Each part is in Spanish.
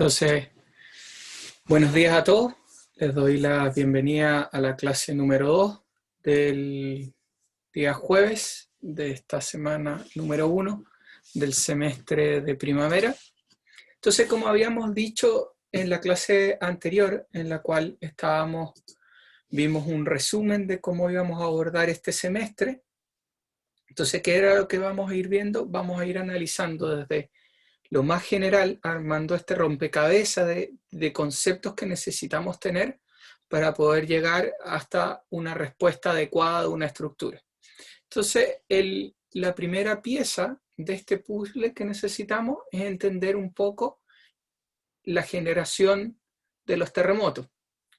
Entonces, buenos días a todos. Les doy la bienvenida a la clase número 2 del día jueves de esta semana número 1 del semestre de primavera. Entonces, como habíamos dicho en la clase anterior, en la cual vimos un resumen de cómo íbamos a abordar este semestre. Entonces, ¿qué era lo que vamos a ir viendo? Vamos a ir analizando desde lo más general, armando este rompecabezas de conceptos que necesitamos tener para poder llegar hasta una respuesta adecuada de una estructura. Entonces, la primera pieza de este puzzle que necesitamos es entender un poco la generación de los terremotos,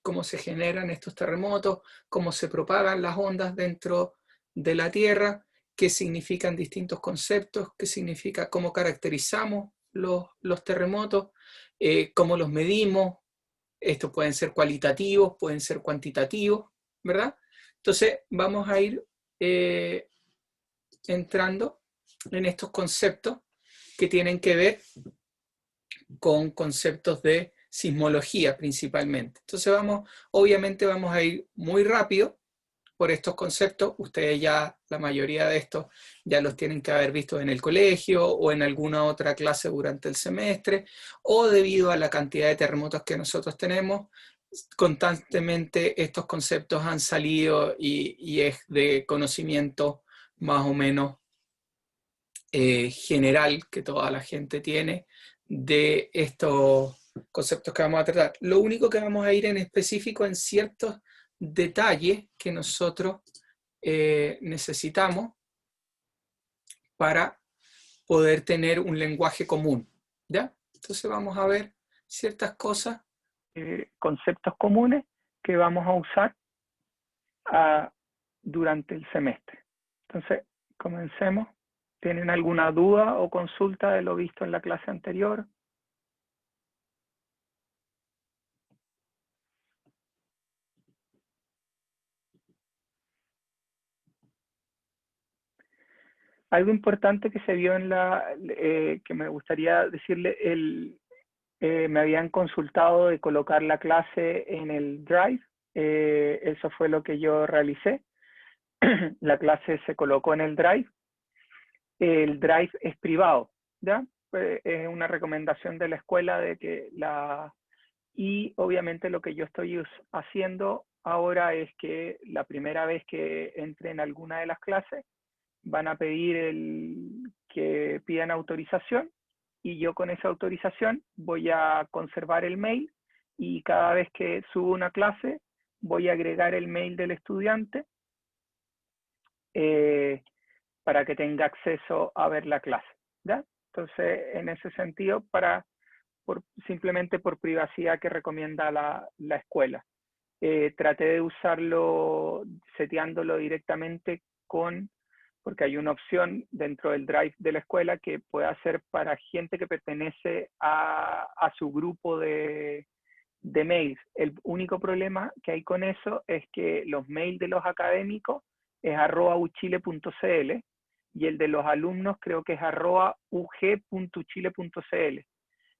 cómo se generan estos terremotos, cómo se propagan las ondas dentro de la Tierra, qué significan distintos conceptos, qué significa, cómo caracterizamos los terremotos, cómo los medimos. Estos pueden ser cualitativos, pueden ser cuantitativos, ¿verdad? Entonces vamos a ir entrando en estos conceptos que tienen que ver con conceptos de sismología principalmente. Entonces obviamente vamos a ir muy rápido por estos conceptos. Ustedes ya, la mayoría de estos ya los tienen que haber visto en el colegio o en alguna otra clase durante el semestre, o debido a la cantidad de terremotos que nosotros tenemos, constantemente estos conceptos han salido y es de conocimiento más o menos general que toda la gente tiene de estos conceptos que vamos a tratar. Lo único que vamos a ir en específico en ciertos detalles que nosotros necesitamos para poder tener un lenguaje común, ¿ya? Entonces vamos a ver ciertas cosas, conceptos comunes que vamos a usar durante el semestre. Entonces, comencemos. ¿Tienen alguna duda o consulta de lo visto en la clase anterior? Algo importante que se vio en que me gustaría decirle, me habían consultado de colocar la clase en el Drive. Eso fue lo que yo realicé. La clase se colocó en el Drive. El Drive es privado, ¿ya? Es una recomendación de la escuela de que y obviamente lo que yo estoy haciendo ahora es que la primera vez que entre en alguna de las clases van a pedir que pidan autorización, y yo con esa autorización voy a conservar el mail, y cada vez que subo una clase voy a agregar el mail del estudiante para que tenga acceso a ver la clase, ¿ya? Entonces, en ese sentido, simplemente por privacidad que recomienda la escuela. Traté de usarlo seteándolo directamente porque hay una opción dentro del Drive de la escuela que puede hacer para gente que pertenece a su grupo de mails. El único problema que hay con eso es que los mails de los académicos es @uchile.cl, y el de los alumnos creo que es @ug.chile.cl.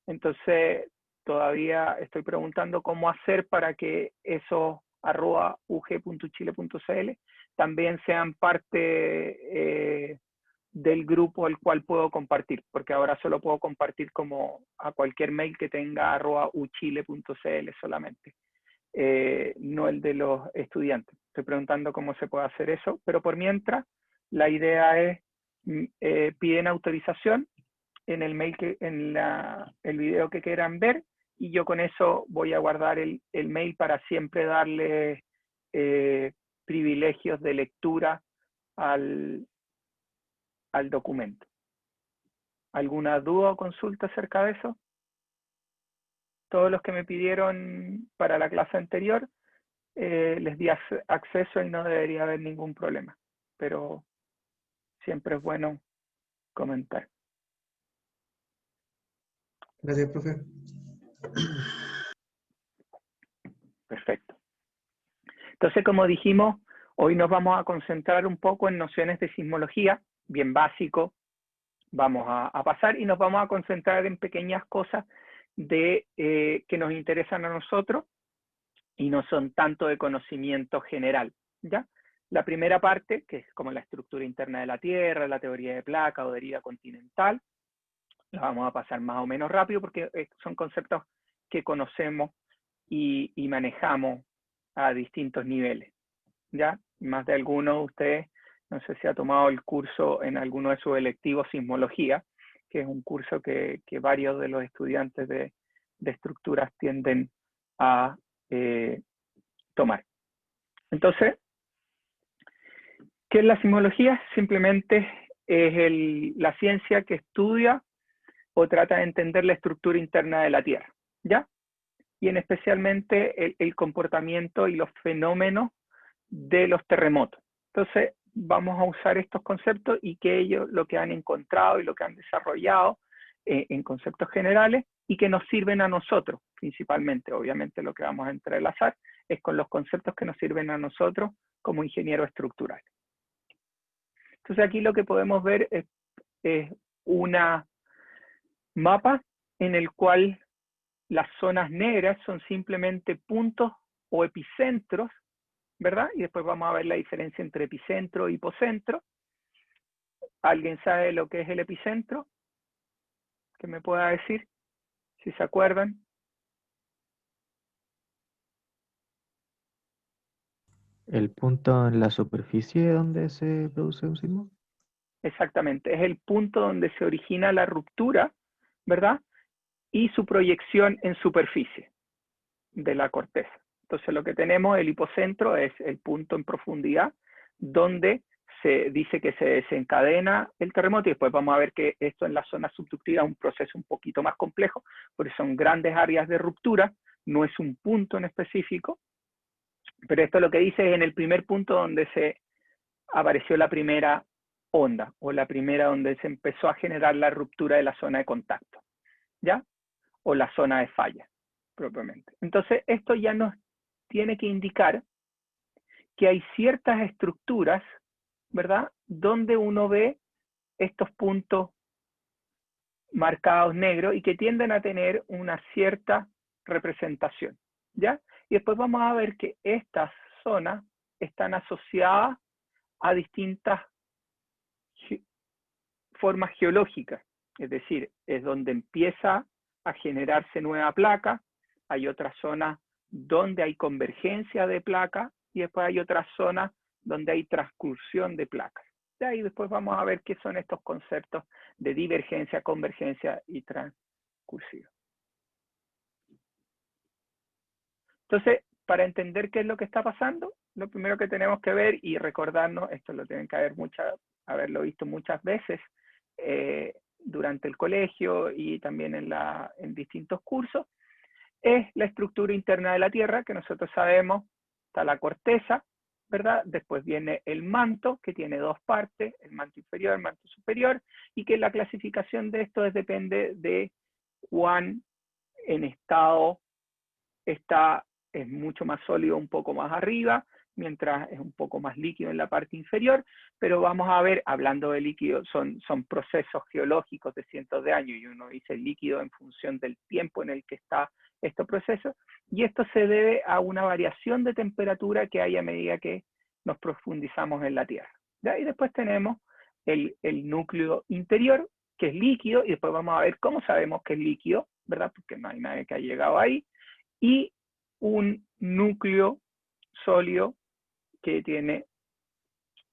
Entonces, todavía estoy preguntando cómo hacer para que esos @ug.chile.cl también sean parte del grupo al cual puedo compartir, porque ahora solo puedo compartir como a cualquier mail que tenga @uchile.cl solamente, no el de los estudiantes. Estoy preguntando cómo se puede hacer eso, pero por mientras la idea es piden autorización en el mail el video que quieran ver, y yo con eso voy a guardar el mail para siempre darle privilegios de lectura al documento. ¿Alguna duda o consulta acerca de eso? Todos los que me pidieron para la clase anterior les di acceso y no debería haber ningún problema, pero siempre es bueno comentar. Gracias, profe. Perfecto. Entonces, como dijimos, hoy nos vamos a concentrar un poco en nociones de sismología, bien básico. Vamos a pasar y nos vamos a concentrar en pequeñas cosas que nos interesan a nosotros y no son tanto de conocimiento general, ¿ya? La primera parte, que es como la estructura interna de la Tierra, la teoría de placa o deriva continental, la vamos a pasar más o menos rápido porque son conceptos que conocemos y manejamos a distintos niveles, ¿ya? Más de alguno de ustedes, no sé si ha tomado el curso en alguno de sus electivos sismología, que es un curso que varios de los estudiantes de estructuras tienden a tomar. Entonces, ¿qué es la sismología? Simplemente es la ciencia que estudia o trata de entender la estructura interna de la Tierra, ¿ya? Y en especialmente el comportamiento y los fenómenos de los terremotos. Entonces, vamos a usar estos conceptos y que ellos lo que han encontrado y lo que han desarrollado en conceptos generales y que nos sirven a nosotros, principalmente. Obviamente lo que vamos a entrelazar es con los conceptos que nos sirven a nosotros como ingenieros estructurales. Entonces aquí lo que podemos ver es una mapa en el cual las zonas negras son simplemente puntos o epicentros, ¿verdad? Y después vamos a ver la diferencia entre epicentro y hipocentro. ¿Alguien sabe lo que es el epicentro? ¿Qué me pueda decir? Si se acuerdan. El punto en la superficie donde se produce un sismo. Exactamente, es el punto donde se origina la ruptura, ¿verdad? Y su proyección en superficie de la corteza. Entonces lo que tenemos, el hipocentro, es el punto en profundidad donde se dice que se desencadena el terremoto y después vamos a ver que esto en la zona subductiva es un proceso un poquito más complejo, porque son grandes áreas de ruptura, no es un punto en específico, pero esto lo que dice es en el primer punto donde se apareció la primera onda o la primera donde se empezó a generar la ruptura de la zona de contacto, ¿ya? O la zona de falla, propiamente. Entonces, esto ya nos tiene que indicar que hay ciertas estructuras, ¿verdad? Donde uno ve estos puntos marcados negros y que tienden a tener una cierta representación, ¿ya? Y después vamos a ver que estas zonas están asociadas a distintas formas geológicas, es decir, es donde empieza a generarse nueva placa, hay otras zonas donde hay convergencia de placas y después hay otras zonas donde hay transcursión de placas. De ahí después vamos a ver qué son estos conceptos de divergencia, convergencia y transcursión. Entonces, para entender qué es lo que está pasando, lo primero que tenemos que ver y recordarnos, esto lo tienen que haberlo visto muchas veces durante el colegio y también en distintos cursos, es la estructura interna de la Tierra, que nosotros sabemos, está la corteza, ¿verdad? Después viene el manto, que tiene dos partes, el manto inferior, el manto superior, y que la clasificación de esto depende de cuán en estado está, es mucho más sólido un poco más arriba, mientras es un poco más líquido en la parte inferior, pero vamos a ver, hablando de líquido, son procesos geológicos de cientos de años, y uno dice líquido en función del tiempo en el que está estos procesos, y esto se debe a una variación de temperatura que hay a medida que nos profundizamos en la Tierra. ¿Ya? Y después tenemos el núcleo interior, que es líquido, y después vamos a ver cómo sabemos que es líquido, ¿verdad? Porque no hay nadie que haya llegado ahí, y un núcleo sólido que tiene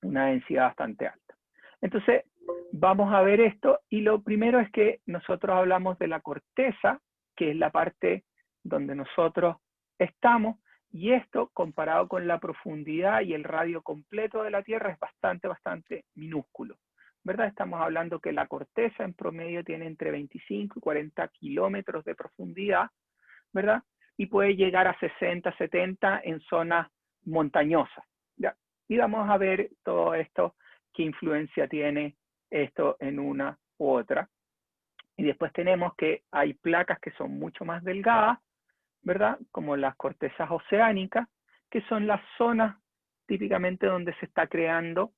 una densidad bastante alta. Entonces, vamos a ver esto, y lo primero es que nosotros hablamos de la corteza, que es la parte donde nosotros estamos, y esto, comparado con la profundidad y el radio completo de la Tierra, es bastante minúsculo, ¿verdad? Estamos hablando que la corteza en promedio tiene entre 25 y 40 kilómetros de profundidad, ¿verdad? Y puede llegar a 60, 70 en zonas montañosas, ¿ya? Y vamos a ver todo esto, qué influencia tiene esto en una u otra. Y después tenemos que hay placas que son mucho más delgadas, ¿verdad? Como las cortezas oceánicas, que son las zonas típicamente donde se está creando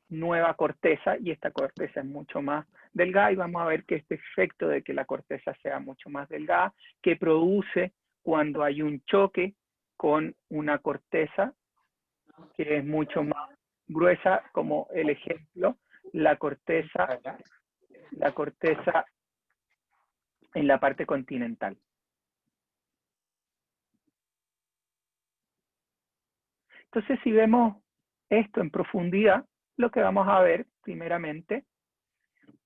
nueva corteza, y esta corteza es mucho más delgada, y vamos a ver que este efecto de que la corteza sea mucho más delgada, que produce cuando hay un choque con una corteza que es mucho más gruesa, como el ejemplo, la corteza en la parte continental. Entonces, si vemos esto en profundidad, lo que vamos a ver primeramente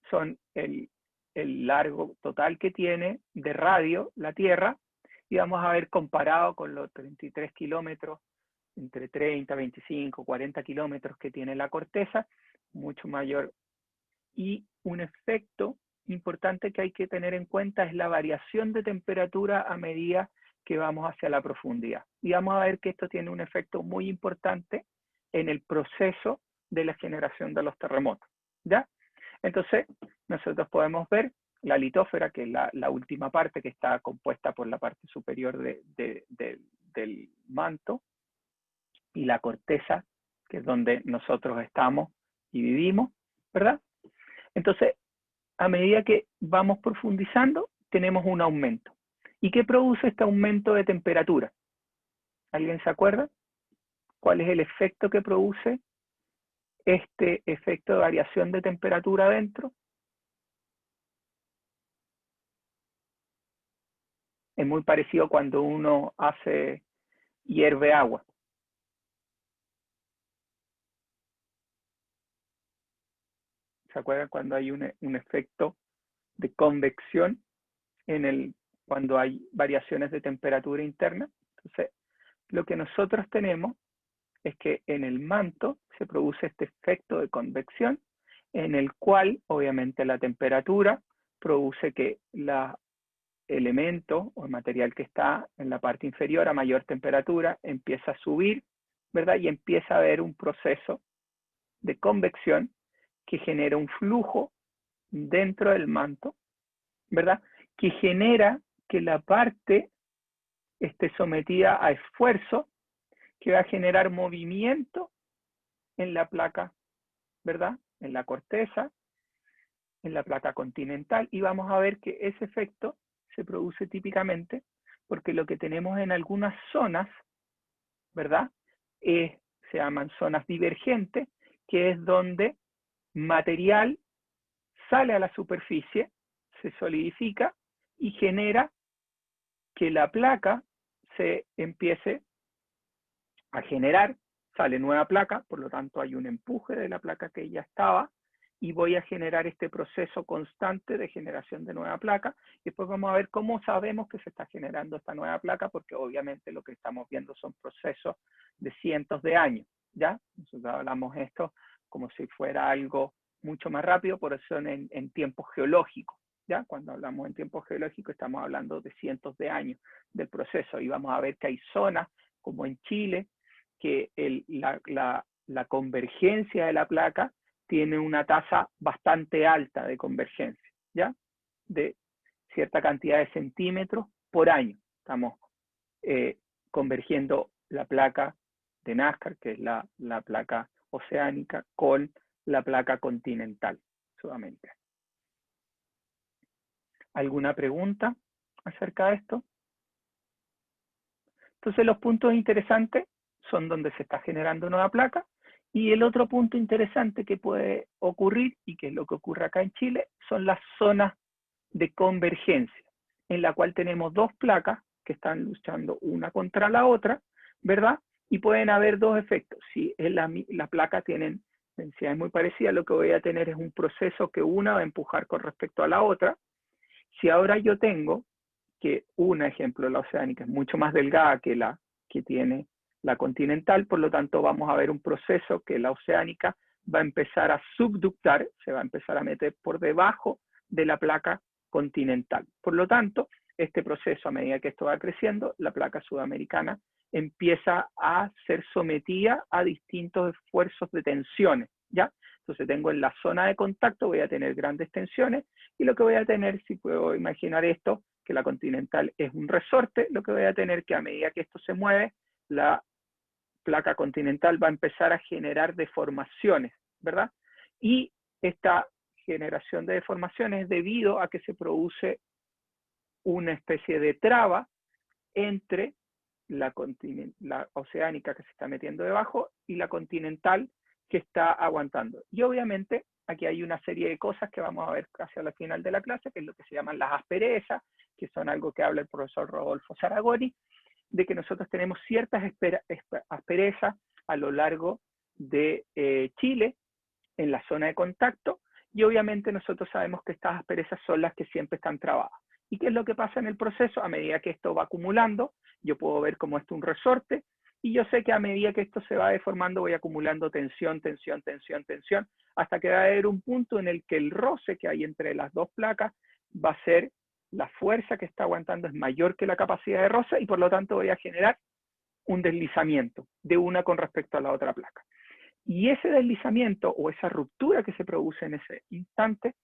son el largo total que tiene de radio la Tierra, y vamos a ver comparado con los 33 kilómetros, entre 30, 25, 40 kilómetros que tiene la corteza, mucho mayor. Y un efecto importante que hay que tener en cuenta es la variación de temperatura a medida que vamos hacia la profundidad. Y vamos a ver que esto tiene un efecto muy importante en el proceso de la generación de los terremotos, ¿ya? Entonces, nosotros podemos ver la litósfera, que es la última parte que está compuesta por la parte superior del manto, y la corteza, que es donde nosotros estamos y vivimos, ¿verdad? Entonces, a medida que vamos profundizando, tenemos un aumento. ¿Y qué produce este aumento de temperatura? ¿Alguien se acuerda? ¿Cuál es el efecto que produce este efecto de variación de temperatura adentro? Es muy parecido cuando uno hierve agua. ¿Se acuerdan cuando hay un efecto de convección cuando hay variaciones de temperatura interna? Entonces, lo que nosotros tenemos es que en el manto se produce este efecto de convección, en el cual obviamente la temperatura produce que los elementos o el material que está en la parte inferior a mayor temperatura empieza a subir, ¿verdad? Y empieza a haber un proceso de convección que genera un flujo dentro del manto, ¿verdad? Que genera que la parte esté sometida a esfuerzo, que va a generar movimiento en la placa, ¿verdad? En la corteza, en la placa continental, y vamos a ver que ese efecto se produce típicamente porque lo que tenemos en algunas zonas, ¿verdad? Se llaman zonas divergentes, que es donde material sale a la superficie, se solidifica y genera que la placa se empiece a generar, sale nueva placa, por lo tanto hay un empuje de la placa que ya estaba, y voy a generar este proceso constante de generación de nueva placa. Y después vamos a ver cómo sabemos que se está generando esta nueva placa, porque obviamente lo que estamos viendo son procesos de cientos de años, ¿ya? Nosotros hablamos esto como si fuera algo mucho más rápido, por eso en tiempos geológicos, ¿ya? Cuando hablamos en tiempos geológicos estamos hablando de cientos de años del proceso, y vamos a ver que hay zonas, como en Chile, que la convergencia de la placa tiene una tasa bastante alta de convergencia, ¿ya? De cierta cantidad de centímetros por año. Estamos convergiendo la placa de Nazca, que es la placa oceánica, con la placa continental, Sudamérica. ¿Alguna pregunta acerca de esto? Entonces, los puntos interesantes son donde se está generando nueva placa, y el otro punto interesante que puede ocurrir, y que es lo que ocurre acá en Chile, son las zonas de convergencia, en la cual tenemos dos placas que están luchando una contra la otra, ¿verdad? Y pueden haber dos efectos. Si la placa tienen densidades muy parecidas, lo que voy a tener es un proceso que una va a empujar con respecto a la otra. Si ahora yo tengo que ejemplo, la oceánica es mucho más delgada que la que tiene la continental, por lo tanto vamos a ver un proceso que la oceánica va a empezar a subductar, se va a empezar a meter por debajo de la placa continental. Por lo tanto, este proceso, a medida que esto va creciendo, la placa sudamericana empieza a ser sometida a distintos esfuerzos de tensiones, ¿ya? Entonces tengo en la zona de contacto, voy a tener grandes tensiones, y lo que voy a tener, si puedo imaginar esto, que la continental es un resorte, lo que voy a tener que a medida que esto se mueve, la placa continental va a empezar a generar deformaciones, ¿verdad? Y esta generación de deformaciones es debido a que se produce una especie de traba entre la oceánica que se está metiendo debajo y la continental que está aguantando. Y obviamente aquí hay una serie de cosas que vamos a ver casi al final de la clase, que es lo que se llaman las asperezas, que son algo que habla el profesor Rodolfo Zaragoni, de que nosotros tenemos ciertas asperezas a lo largo de Chile, en la zona de contacto, y obviamente nosotros sabemos que estas asperezas son las que siempre están trabadas. ¿Y qué es lo que pasa en el proceso? A medida que esto va acumulando, yo puedo ver como esto un resorte, y yo sé que a medida que esto se va deformando, voy acumulando tensión, tensión, tensión, tensión, hasta que va a haber un punto en el que el roce que hay entre las dos placas va a ser la fuerza que está aguantando es mayor que la capacidad de roce, y por lo tanto voy a generar un deslizamiento de una con respecto a la otra placa. Y ese deslizamiento o esa ruptura que se produce en ese instante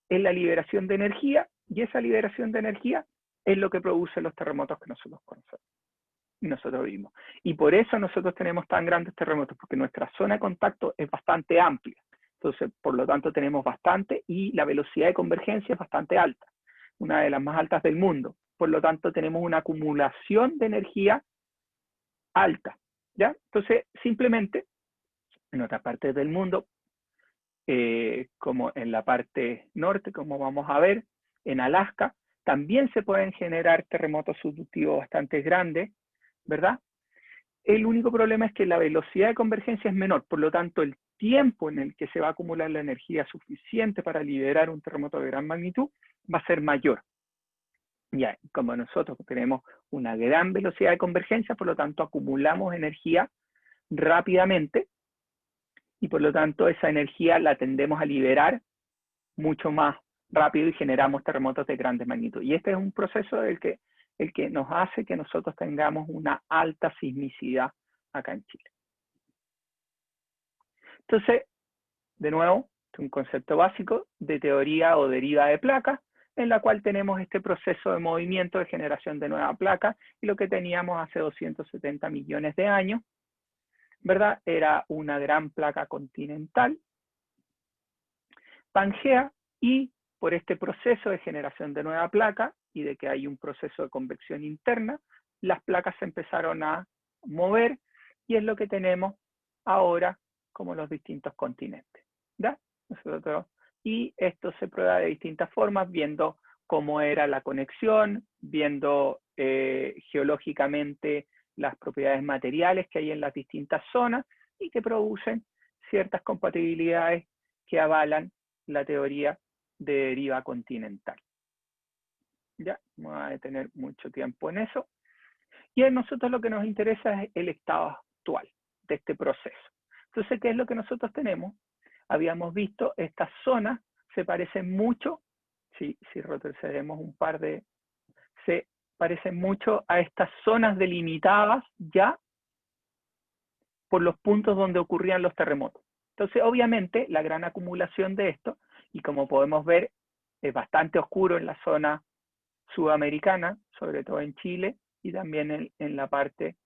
es la liberación de energía, y esa liberación de energía es lo que produce los terremotos que nosotros conocemos y nosotros vivimos. Y por eso nosotros tenemos tan grandes terremotos, porque nuestra zona de contacto es bastante amplia. Entonces, por lo tanto, tenemos bastante, y la velocidad de convergencia es bastante alta, una de las más altas del mundo. Por lo tanto, tenemos una acumulación de energía alta, ¿ya? Entonces, simplemente, en otras partes del mundo, como en la parte norte, como vamos a ver, en Alaska, también se pueden generar terremotos subductivos bastante grandes, ¿verdad? El único problema es que la velocidad de convergencia es menor, por lo tanto el tiempo en el que se va a acumular la energía suficiente para liberar un terremoto de gran magnitud va a ser mayor. Ya, como nosotros tenemos una gran velocidad de convergencia, por lo tanto acumulamos energía rápidamente, y por lo tanto esa energía la tendemos a liberar mucho más rápido y generamos terremotos de grandes magnitudes. Y este es un proceso el que nos hace que nosotros tengamos una alta sismicidad acá en Chile. Entonces, de nuevo, es un concepto básico de teoría o deriva de placas, en la cual tenemos este proceso de movimiento de generación de nueva placa, y lo que teníamos hace 270 millones de años, ¿verdad? Era una gran placa continental, Pangea, y por este proceso de generación de nueva placa y de que hay un proceso de convección interna, las placas se empezaron a mover, y es lo que tenemos ahora como los distintos continentes, ¿ya? Y esto se prueba de distintas formas, viendo cómo era la conexión, viendo geológicamente las propiedades materiales que hay en las distintas zonas y que producen ciertas compatibilidades que avalan la teoría de deriva continental. Ya, no vamos a detener mucho tiempo en eso. Y a nosotros lo que nos interesa es el estado actual de este proceso. Entonces, ¿qué es lo que nosotros tenemos? Habíamos visto estas zonas se parecen mucho, si retrocedemos un par de, se parecen mucho a estas zonas delimitadas ya por los puntos donde ocurrían los terremotos. Entonces, obviamente, la gran acumulación de esto, y como podemos ver, es bastante oscuro en la zona sudamericana, sobre todo en Chile, y también en la parte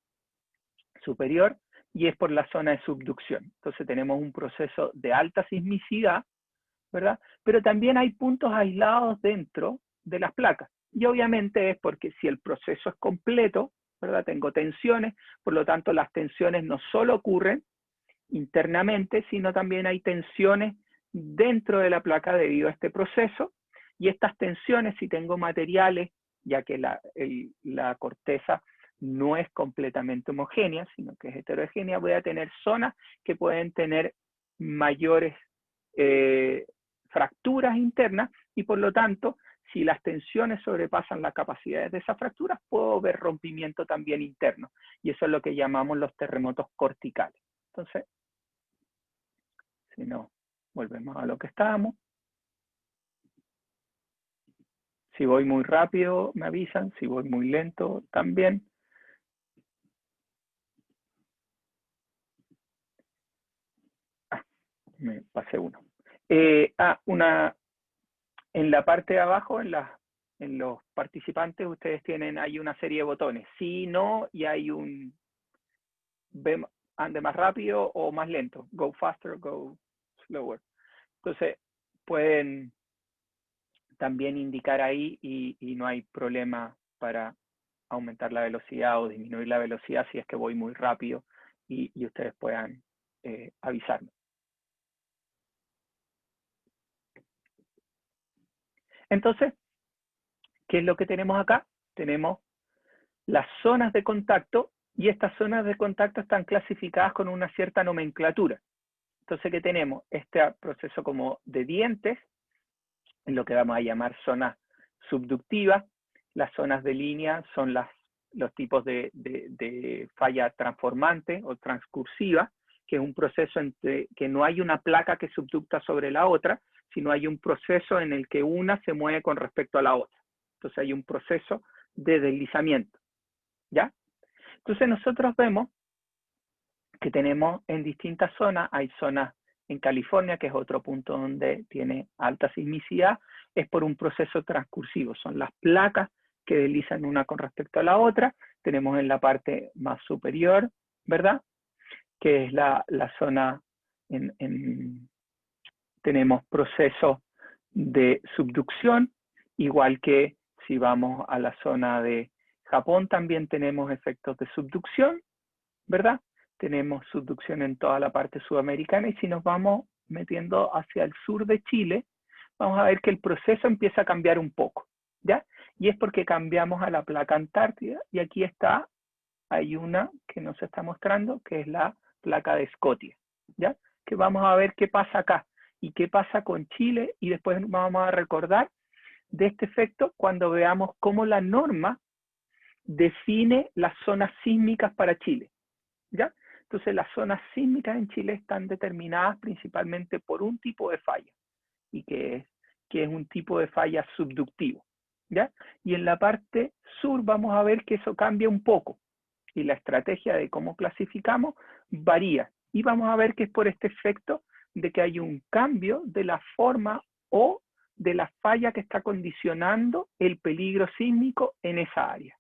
superior, y es por la zona de subducción. Entonces tenemos un proceso de alta sismicidad, ¿verdad? Pero también hay puntos aislados dentro de las placas. Y obviamente es porque si el proceso es completo, ¿verdad? Tengo tensiones, por lo tanto las tensiones no solo ocurren internamente, sino también hay tensiones dentro de la placa debido a este proceso, y estas tensiones, si tengo materiales, ya que la corteza no es completamente homogénea, sino que es heterogénea, voy a tener zonas que pueden tener mayores fracturas internas, y por lo tanto, si las tensiones sobrepasan las capacidades de esas fracturas, puedo ver rompimiento también interno, y eso es lo que llamamos los terremotos corticales. Entonces, si no, volvemos a lo que estábamos. Si voy muy rápido, me avisan. Si voy muy lento, también. Me pasé uno. En la parte de abajo, en los participantes, ustedes tienen ahí una serie de botones. Sí, no, y hay un ande más rápido o más lento. Go faster, go slower. Entonces, pueden también indicar ahí y no hay problema para aumentar la velocidad o disminuir la velocidad si es que voy muy rápido y ustedes puedan avisarme. Entonces, ¿qué es lo que tenemos acá? Tenemos las zonas de contacto y estas zonas de contacto están clasificadas con una cierta nomenclatura. Entonces, ¿qué tenemos? Este proceso como de dientes, en lo que vamos a llamar zonas subductivas. Las zonas de línea son los tipos de falla transformante o transcursiva, que es un proceso entre que no hay una placa que subducta sobre la otra, sino hay un proceso en el que una se mueve con respecto a la otra. Entonces hay un proceso de deslizamiento, ¿ya? Entonces nosotros vemos que tenemos en distintas zonas, hay zonas en California, que es otro punto donde tiene alta sismicidad, es por un proceso transcursivo, son las placas que deslizan una con respecto a la otra. Tenemos en la parte más superior, ¿verdad? Que es la zona, tenemos procesos de subducción, igual que si vamos a la zona de Japón también tenemos efectos de subducción, ¿verdad? Tenemos subducción en toda la parte sudamericana y si nos vamos metiendo hacia el sur de Chile, vamos a ver que el proceso empieza a cambiar un poco, ¿ya? Y es porque cambiamos a la placa antártida y aquí está, hay una que nos está mostrando que es la placa de Scotia, ¿ya? Que vamos a ver qué pasa acá y qué pasa con Chile y después vamos a recordar de este efecto cuando veamos cómo la norma define las zonas sísmicas para Chile, ¿ya? Entonces las zonas sísmicas en Chile están determinadas principalmente por un tipo de falla, y que es un tipo de falla subductivo, ¿ya? Y en la parte sur vamos a ver que eso cambia un poco, y la estrategia de cómo clasificamos varía, y vamos a ver que es por este efecto de que hay un cambio de la forma o de la falla que está condicionando el peligro sísmico en esa área.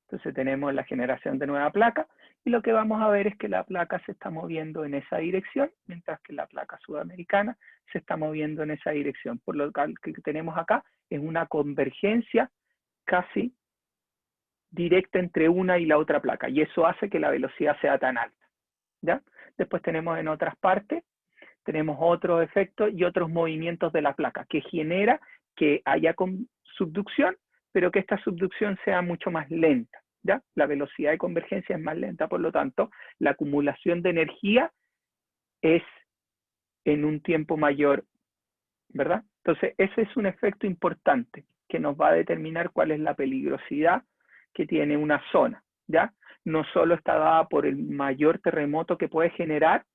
Entonces tenemos la generación de nueva placa y lo que vamos a ver es que la placa se está moviendo en esa dirección, mientras que la placa sudamericana se está moviendo en esa dirección. Por lo que tenemos acá es una convergencia casi directa entre una y la otra placa y eso hace que la velocidad sea tan alta, ¿ya? Después tenemos en otras partes, tenemos otros efectos y otros movimientos de la placa que genera que haya subducción, pero que esta subducción sea mucho más lenta, ¿ya? La velocidad de convergencia es más lenta, por lo tanto, la acumulación de energía es en un tiempo mayor, ¿verdad? Entonces, ese es un efecto importante que nos va a determinar cuál es la peligrosidad que tiene una zona, ¿ya? No solo está dada por el mayor terremoto que puede generar,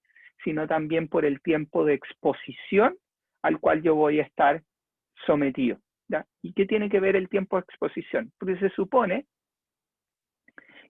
sino también por el tiempo de exposición al cual yo voy a estar sometido, ¿ya? ¿Y qué tiene que ver el tiempo de exposición? Porque se supone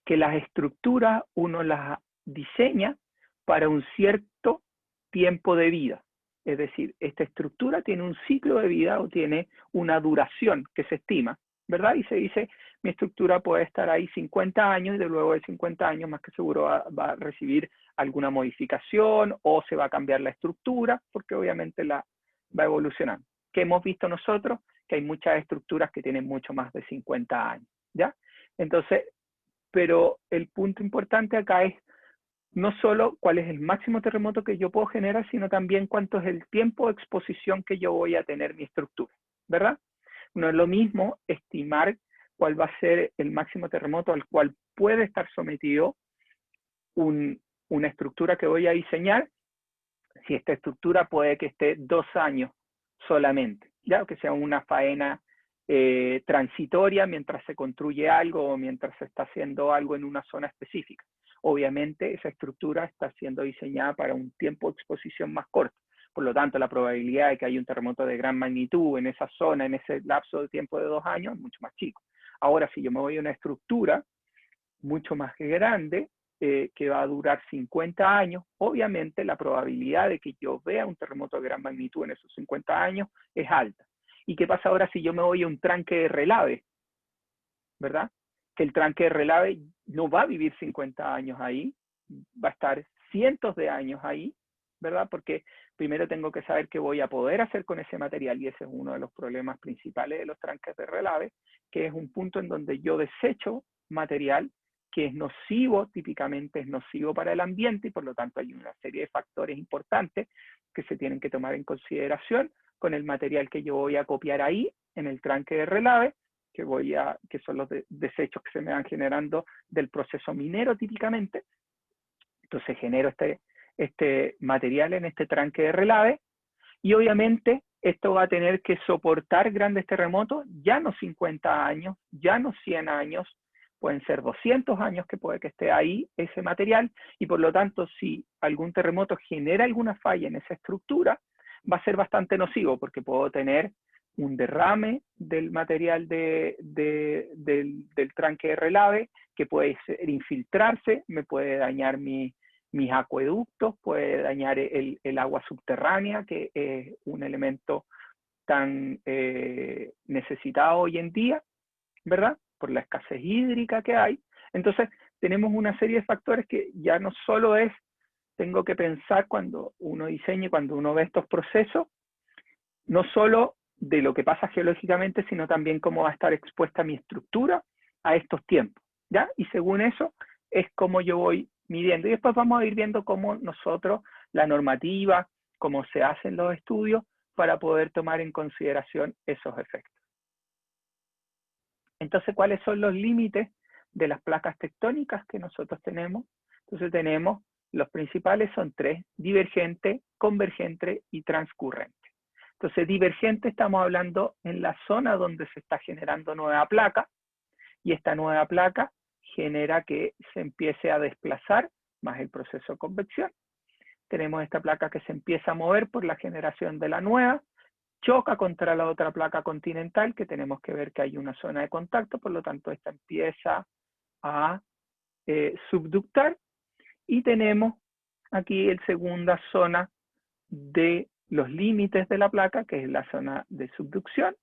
que las estructuras uno las diseña para un cierto tiempo de vida. Es decir, esta estructura tiene un ciclo de vida o tiene una duración que se estima, ¿verdad? Y se dice, mi estructura puede estar ahí 50 años y de luego de 50 años más que seguro va a recibir alguna modificación o se va a cambiar la estructura porque obviamente la va evolucionando. ¿Qué hemos visto nosotros? Que hay muchas estructuras que tienen mucho más de 50 años, ¿ya? Entonces, pero el punto importante acá es no solo cuál es el máximo terremoto que yo puedo generar, sino también cuánto es el tiempo de exposición que yo voy a tener mi estructura, ¿verdad? No es lo mismo estimar cuál va a ser el máximo terremoto al cual puede estar sometido una estructura que voy a diseñar, si esta estructura puede que esté 2 años solamente, ya que sea una faena transitoria mientras se construye algo o mientras se está haciendo algo en una zona específica. Obviamente esa estructura está siendo diseñada para un tiempo de exposición más corto. Por lo tanto, la probabilidad de que haya un terremoto de gran magnitud en esa zona, en ese lapso de tiempo de 2 años, es mucho más chico. Ahora, si yo me voy a una estructura mucho más grande, que va a durar 50 años, obviamente la probabilidad de que yo vea un terremoto de gran magnitud en esos 50 años es alta. ¿Y qué pasa ahora si yo me voy a un tranque de relave? ¿Verdad? Que el tranque de relave no va a vivir 50 años ahí, va a estar cientos de años ahí, ¿verdad? Porque primero tengo que saber qué voy a poder hacer con ese material, y ese es uno de los problemas principales de los tranques de relave, que es un punto en donde yo desecho material que es nocivo, típicamente es nocivo para el ambiente, y por lo tanto hay una serie de factores importantes que se tienen que tomar en consideración con el material que yo voy a copiar ahí, en el tranque de relave, que son los desechos que se me van generando del proceso minero típicamente. Entonces genero este material en este tranque de relave, y obviamente esto va a tener que soportar grandes terremotos, ya no 50 años, ya no 100 años, pueden ser 200 años que puede que esté ahí ese material, y por lo tanto si algún terremoto genera alguna falla en esa estructura, va a ser bastante nocivo, porque puedo tener un derrame del material del tranque de relave, que puede infiltrarse, me puede dañar mis acueductos, puede dañar el agua subterránea, que es un elemento tan necesitado hoy en día, ¿verdad? Por la escasez hídrica que hay. Entonces, tenemos una serie de factores que ya no solo es, tengo que pensar cuando uno diseña, cuando uno ve estos procesos, no solo de lo que pasa geológicamente, sino también cómo va a estar expuesta mi estructura a estos tiempos, ¿ya? Y según eso es como yo voy midiendo. Y después vamos a ir viendo cómo nosotros, la normativa, cómo se hacen los estudios para poder tomar en consideración esos efectos. Entonces, ¿cuáles son los límites de las placas tectónicas que nosotros tenemos? Entonces tenemos, los principales son tres: divergente, convergente y transcurrente. Entonces, divergente estamos hablando en la zona donde se está generando nueva placa, y esta nueva placa genera que se empiece a desplazar más el proceso de convección. Tenemos esta placa que se empieza a mover por la generación de la nueva, choca contra la otra placa continental, que tenemos que ver que hay una zona de contacto, por lo tanto esta empieza a subductar, y tenemos aquí la segunda zona de los límites de la placa, que es la zona de subducción,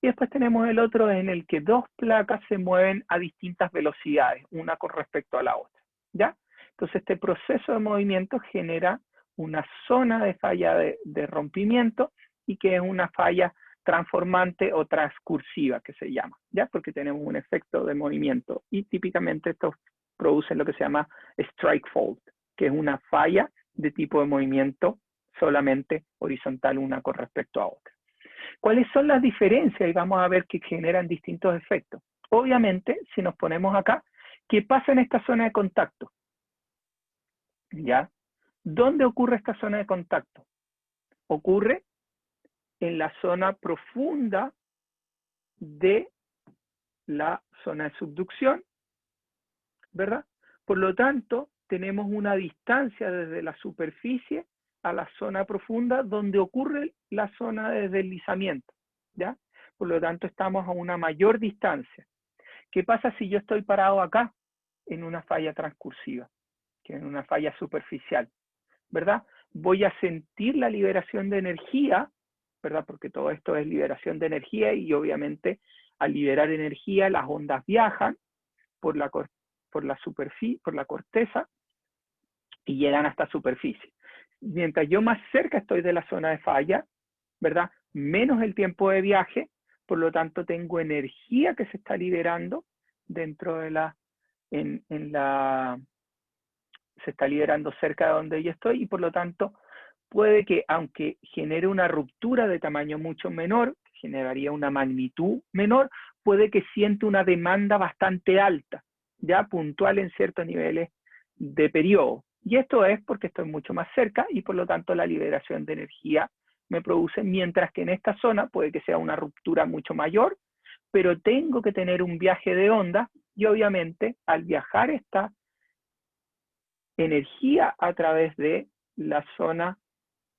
y después tenemos el otro en el que dos placas se mueven a distintas velocidades, una con respecto a la otra, ¿ya? Entonces este proceso de movimiento genera una zona de falla de rompimiento, y que es una falla transformante o transcursiva, que se llama, ¿ya? Porque tenemos un efecto de movimiento, y típicamente estos producen lo que se llama strike fault, que es una falla de tipo de movimiento solamente horizontal una con respecto a otra. ¿Cuáles son las diferencias? Y vamos a ver que generan distintos efectos. Obviamente, si nos ponemos acá, ¿qué pasa en esta zona de contacto? ¿Ya? ¿Dónde ocurre esta zona de contacto? Ocurre en la zona profunda de la zona de subducción, ¿verdad? Por lo tanto, tenemos una distancia desde la superficie a la zona profunda donde ocurre la zona de deslizamiento, ¿ya? Por lo tanto, estamos a una mayor distancia. ¿Qué pasa si yo estoy parado acá en una falla transcursiva, que es una falla superficial, ¿verdad? Voy a sentir la liberación de energía, ¿verdad? Porque todo esto es liberación de energía, y obviamente al liberar energía las ondas viajan por la corteza y llegan hasta superficie. Mientras yo más cerca estoy de la zona de falla, ¿verdad? Menos el tiempo de viaje, por lo tanto tengo energía que se está liberando dentro de se está liberando cerca de donde yo estoy, y por lo tanto puede que, aunque genere una ruptura de tamaño mucho menor, generaría una magnitud menor, puede que siente una demanda bastante alta, ya puntual en ciertos niveles de periodo. Y esto es porque estoy mucho más cerca, y por lo tanto la liberación de energía me produce, mientras que en esta zona puede que sea una ruptura mucho mayor, pero tengo que tener un viaje de onda, y obviamente al viajar esta energía a través de la zona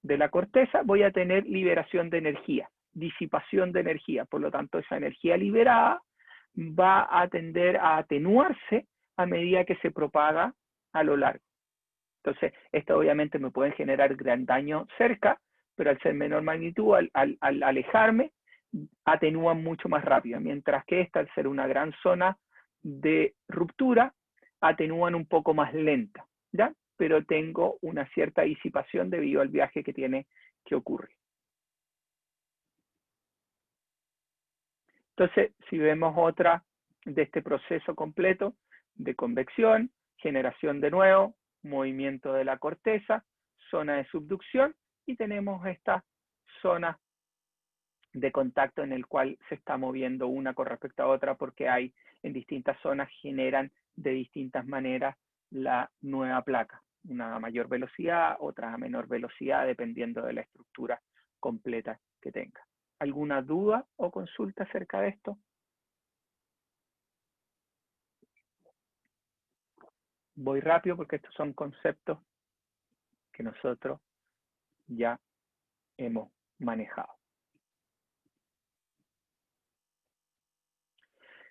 de la corteza, voy a tener liberación de energía, disipación de energía. Por lo tanto, esa energía liberada va a tender a atenuarse a medida que se propaga a lo largo. Entonces, esto obviamente me puede generar gran daño cerca, pero al ser menor magnitud, al alejarme, atenúan mucho más rápido, mientras que esta, al ser una gran zona de ruptura, atenúan un poco más lenta, ¿ya? pero tengo una cierta disipación debido al viaje que tiene que ocurrir. Entonces, si vemos otra de este proceso completo de convección, generación de nuevo, movimiento de la corteza, zona de subducción, y tenemos esta zona de contacto en el cual se está moviendo una con respecto a otra, porque hay en distintas zonas generan de distintas maneras la nueva placa, una a mayor velocidad, otra a menor velocidad, dependiendo de la estructura completa que tenga. ¿Alguna duda o consulta acerca de esto? Voy rápido porque estos son conceptos que nosotros ya hemos manejado.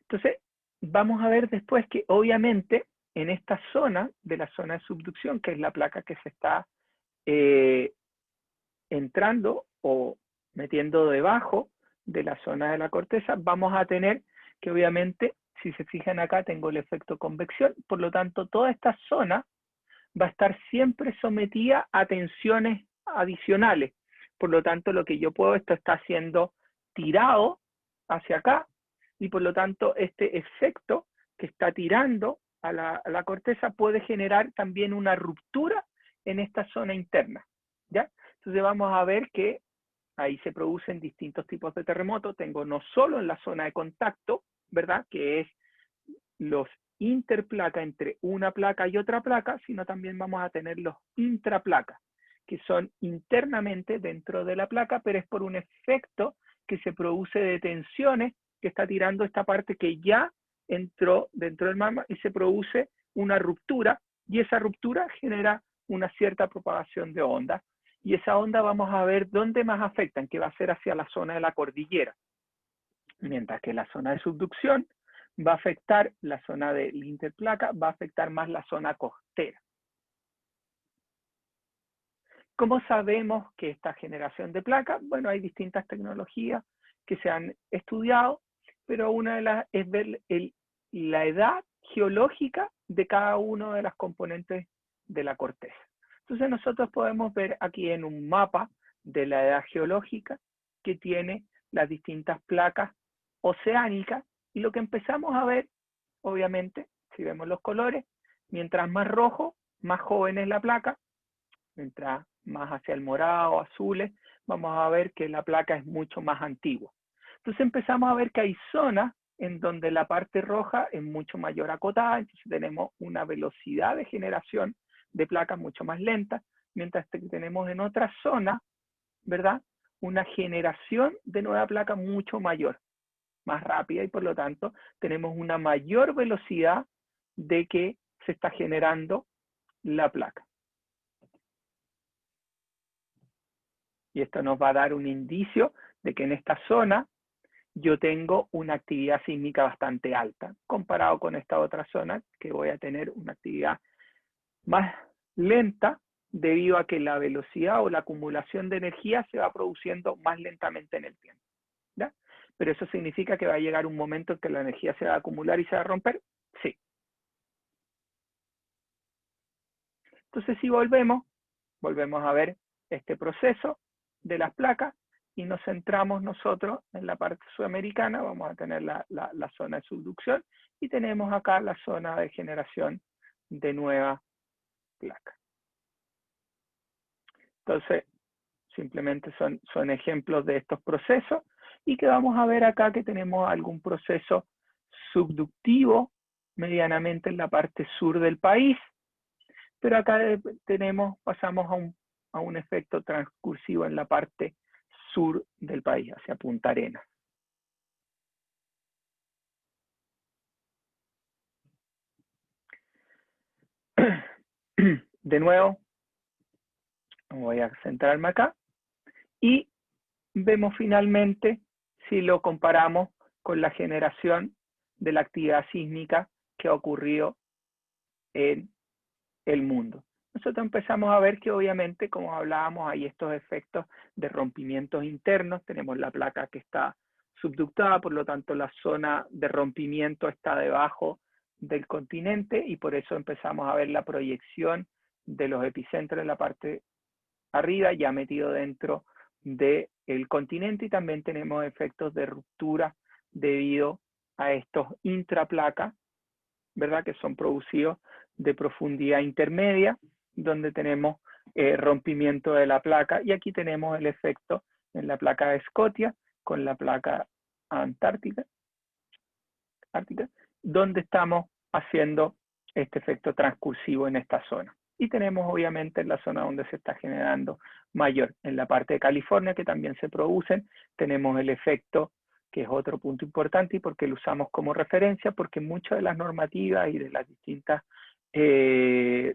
Entonces, vamos a ver después que obviamente en esta zona, de la zona de subducción, que es la placa que se está entrando o metiendo debajo de la zona de la corteza, vamos a tener que obviamente, si se fijan acá, tengo el efecto convección, por lo tanto, toda esta zona va a estar siempre sometida a tensiones adicionales. Por lo tanto, lo que yo puedo, esto está siendo tirado hacia acá, y por lo tanto, este efecto que está tirando a la corteza puede generar también una ruptura en esta zona interna, ¿ya? Entonces vamos a ver que ahí se producen distintos tipos de terremotos. Tengo no solo en la zona de contacto, ¿verdad? Que es los interplaca entre una placa y otra placa, sino también vamos a tener los intraplacas, que son internamente dentro de la placa, pero es por un efecto que se produce de tensiones que está tirando esta parte que ya entró dentro del magma y se produce una ruptura, y esa ruptura genera una cierta propagación de ondas, y esa onda vamos a ver dónde más afectan, que va a ser hacia la zona de la cordillera, mientras que la zona de subducción va a afectar la zona de la interplaca, va a afectar más la zona costera. ¿Cómo sabemos que esta generación de placas? Bueno, hay distintas tecnologías que se han estudiado, pero una de las es ver la edad geológica de cada una de las componentes de la corteza. Entonces nosotros podemos ver aquí en un mapa de la edad geológica que tiene las distintas placas oceánicas, y lo que empezamos a ver, obviamente, si vemos los colores, mientras más rojo, más joven es la placa, mientras más hacia el morado, azules, vamos a ver que la placa es mucho más antigua. Entonces empezamos a ver que hay zonas en donde la parte roja es mucho mayor acotada, entonces tenemos una velocidad de generación de placas mucho más lenta, mientras que tenemos en otras zonas, ¿verdad?, una generación de nueva placa mucho mayor, más rápida, y por lo tanto tenemos una mayor velocidad de que se está generando la placa. Y esto nos va a dar un indicio de que en esta zona yo tengo una actividad sísmica bastante alta, comparado con esta otra zona que voy a tener una actividad más lenta debido a que la velocidad o la acumulación de energía se va produciendo más lentamente en el tiempo, ¿ya? Pero eso significa que va a llegar un momento en que la energía se va a acumular y se va a romper, sí. Entonces si volvemos a ver este proceso de las placas y nos centramos nosotros en la parte sudamericana, vamos a tener la zona de subducción y tenemos acá la zona de generación de nueva placa. Entonces, simplemente son ejemplos de estos procesos, y que vamos a ver acá que tenemos algún proceso subductivo medianamente en la parte sur del país, pero acá pasamos a un efecto transcursivo en la parte sur del país, hacia Punta Arenas. De nuevo, voy a centrarme acá, y vemos finalmente si lo comparamos con la generación de la actividad sísmica que ha ocurrido en el mundo. Nosotros empezamos a ver que obviamente, como hablábamos, hay estos efectos de rompimientos internos. Tenemos la placa que está subductada, por lo tanto la zona de rompimiento está debajo del continente, y por eso empezamos a ver la proyección de los epicentros en la parte arriba, ya metido dentro del continente, y también tenemos efectos de ruptura debido a estos intraplacas, ¿verdad? Que son producidos de profundidad intermedia, donde tenemos rompimiento de la placa, y aquí tenemos el efecto en la placa de Scotia con la placa ártica, donde estamos haciendo este efecto transcursivo en esta zona. Y tenemos obviamente en la zona donde se está generando mayor, en la parte de California, que también se producen, tenemos el efecto, que es otro punto importante, y porque lo usamos como referencia, porque muchas de las normativas y de las distintas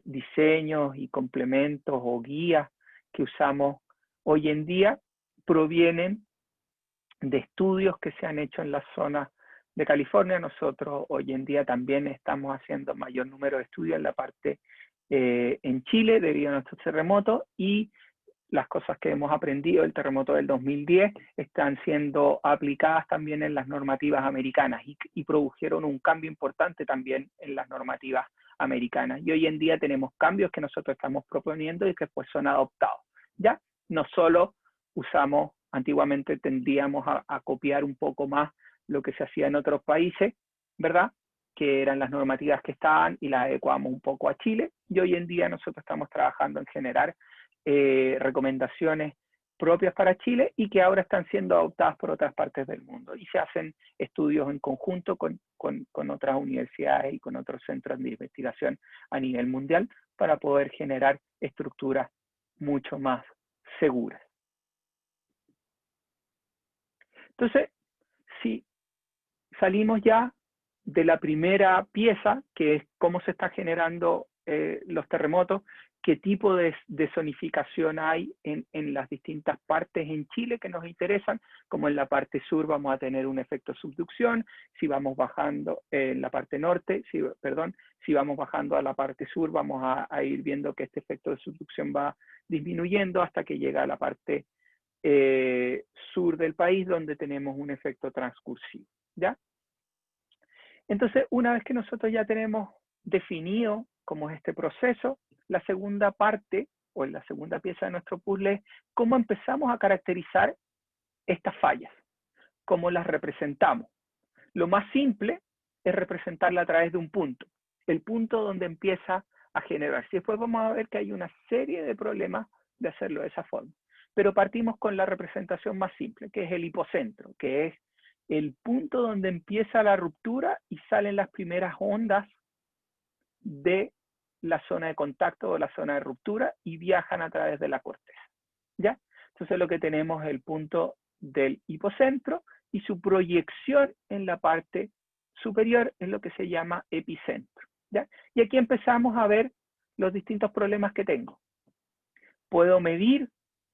diseños y complementos o guías que usamos hoy en día provienen de estudios que se han hecho en las zonas de California. Nosotros hoy en día también estamos haciendo mayor número de estudios en la parte en Chile debido a nuestro terremoto, y las cosas que hemos aprendido del terremoto del 2010 están siendo aplicadas también en las normativas americanas, y produjeron un cambio importante también en las normativas americanas. Y hoy en día tenemos cambios que nosotros estamos proponiendo y que pues son adoptados. Ya no solo usamos, antiguamente tendíamos a copiar un poco más lo que se hacía en otros países, ¿verdad?, que eran las normativas que estaban, y las adecuamos un poco a Chile, y hoy en día nosotros estamos trabajando en generar recomendaciones propias para Chile, y que ahora están siendo adoptadas por otras partes del mundo, y se hacen estudios en conjunto con otras universidades y con otros centros de investigación a nivel mundial para poder generar estructuras mucho más seguras. Entonces, si salimos ya de la primera pieza, que es cómo se está generando los terremotos, qué tipo de zonificación hay en las distintas partes en Chile que nos interesan, como en la parte sur vamos a tener un efecto de subducción, si vamos bajando en la parte norte, si vamos bajando a la parte sur vamos a ir viendo que este efecto de subducción va disminuyendo hasta que llega a la parte sur del país, donde tenemos un efecto transcursivo, ¿ya? Entonces, una vez que nosotros ya tenemos definido cómo es este proceso, la segunda parte, o la segunda pieza de nuestro puzzle, es cómo empezamos a caracterizar estas fallas, cómo las representamos. Lo más simple es representarla a través de un punto, el punto donde empieza a generarse. Después vamos a ver que hay una serie de problemas de hacerlo de esa forma. Pero partimos con la representación más simple, que es el hipocentro, que es el punto donde empieza la ruptura y salen las primeras ondas de la zona de contacto o la zona de ruptura y viajan a través de la corteza, ¿ya? Entonces lo que tenemos es el punto del hipocentro, y su proyección en la parte superior es lo que se llama epicentro, ¿ya? Y aquí empezamos a ver los distintos problemas que tengo. Puedo medir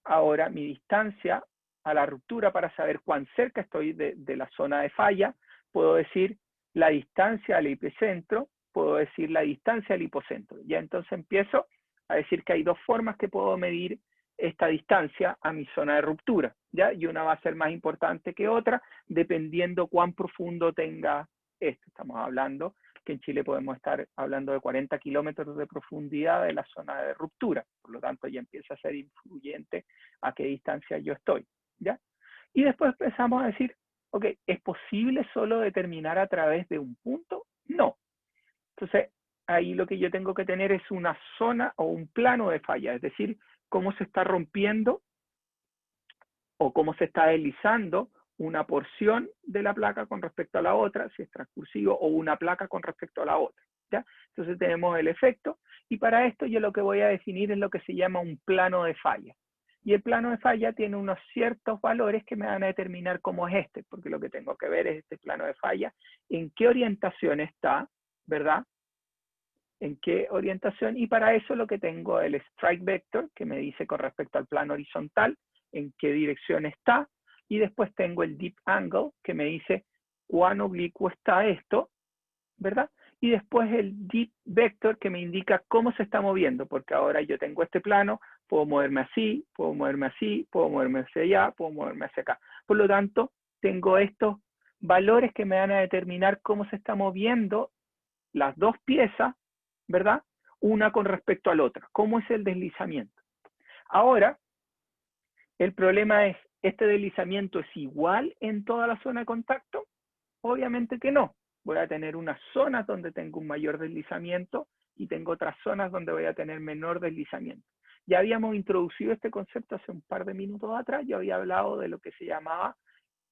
ahora mi distancia a la ruptura para saber cuán cerca estoy de la zona de falla. Puedo decir la distancia al epicentro, puedo decir la distancia al hipocentro. Ya entonces empiezo a decir que hay dos formas que puedo medir esta distancia a mi zona de ruptura, ¿ya? Y una va a ser más importante que otra, dependiendo cuán profundo tenga esto. Estamos hablando que en Chile podemos estar hablando de 40 kilómetros de profundidad de la zona de ruptura, por lo tanto ya empieza a ser influyente a qué distancia yo estoy, ¿ya? Y después empezamos a decir, ok, ¿es posible solo determinar a través de un punto? No. Entonces, ahí lo que yo tengo que tener es una zona o un plano de falla, es decir, cómo se está rompiendo o cómo se está deslizando una porción de la placa con respecto a la otra, si es transcursivo, o una placa con respecto a la otra, ¿ya? Entonces tenemos el efecto, y para esto yo lo que voy a definir es lo que se llama un plano de falla. Y el plano de falla tiene unos ciertos valores que me van a determinar cómo es este, porque lo que tengo que ver es este plano de falla, en qué orientación está, ¿verdad? En qué orientación, y para eso lo que tengo es el strike vector, que me dice con respecto al plano horizontal, en qué dirección está, y después tengo el deep angle, que me dice cuán oblicuo está esto, ¿verdad? Y después el deep vector, que me indica cómo se está moviendo, porque ahora yo tengo este plano, puedo moverme así, puedo moverme así, puedo moverme hacia allá, puedo moverme hacia acá. Por lo tanto, tengo estos valores que me van a determinar cómo se está moviendo las dos piezas, ¿verdad? una con respecto a la otra. ¿Cómo es el deslizamiento? Ahora, el problema es, ¿este deslizamiento es igual en toda la zona de contacto? Obviamente que no. Voy a tener unas zonas donde tengo un mayor deslizamiento y tengo otras zonas donde voy a tener menor deslizamiento. Ya habíamos introducido este concepto hace un par de minutos atrás. Yo había hablado de lo que se llamaba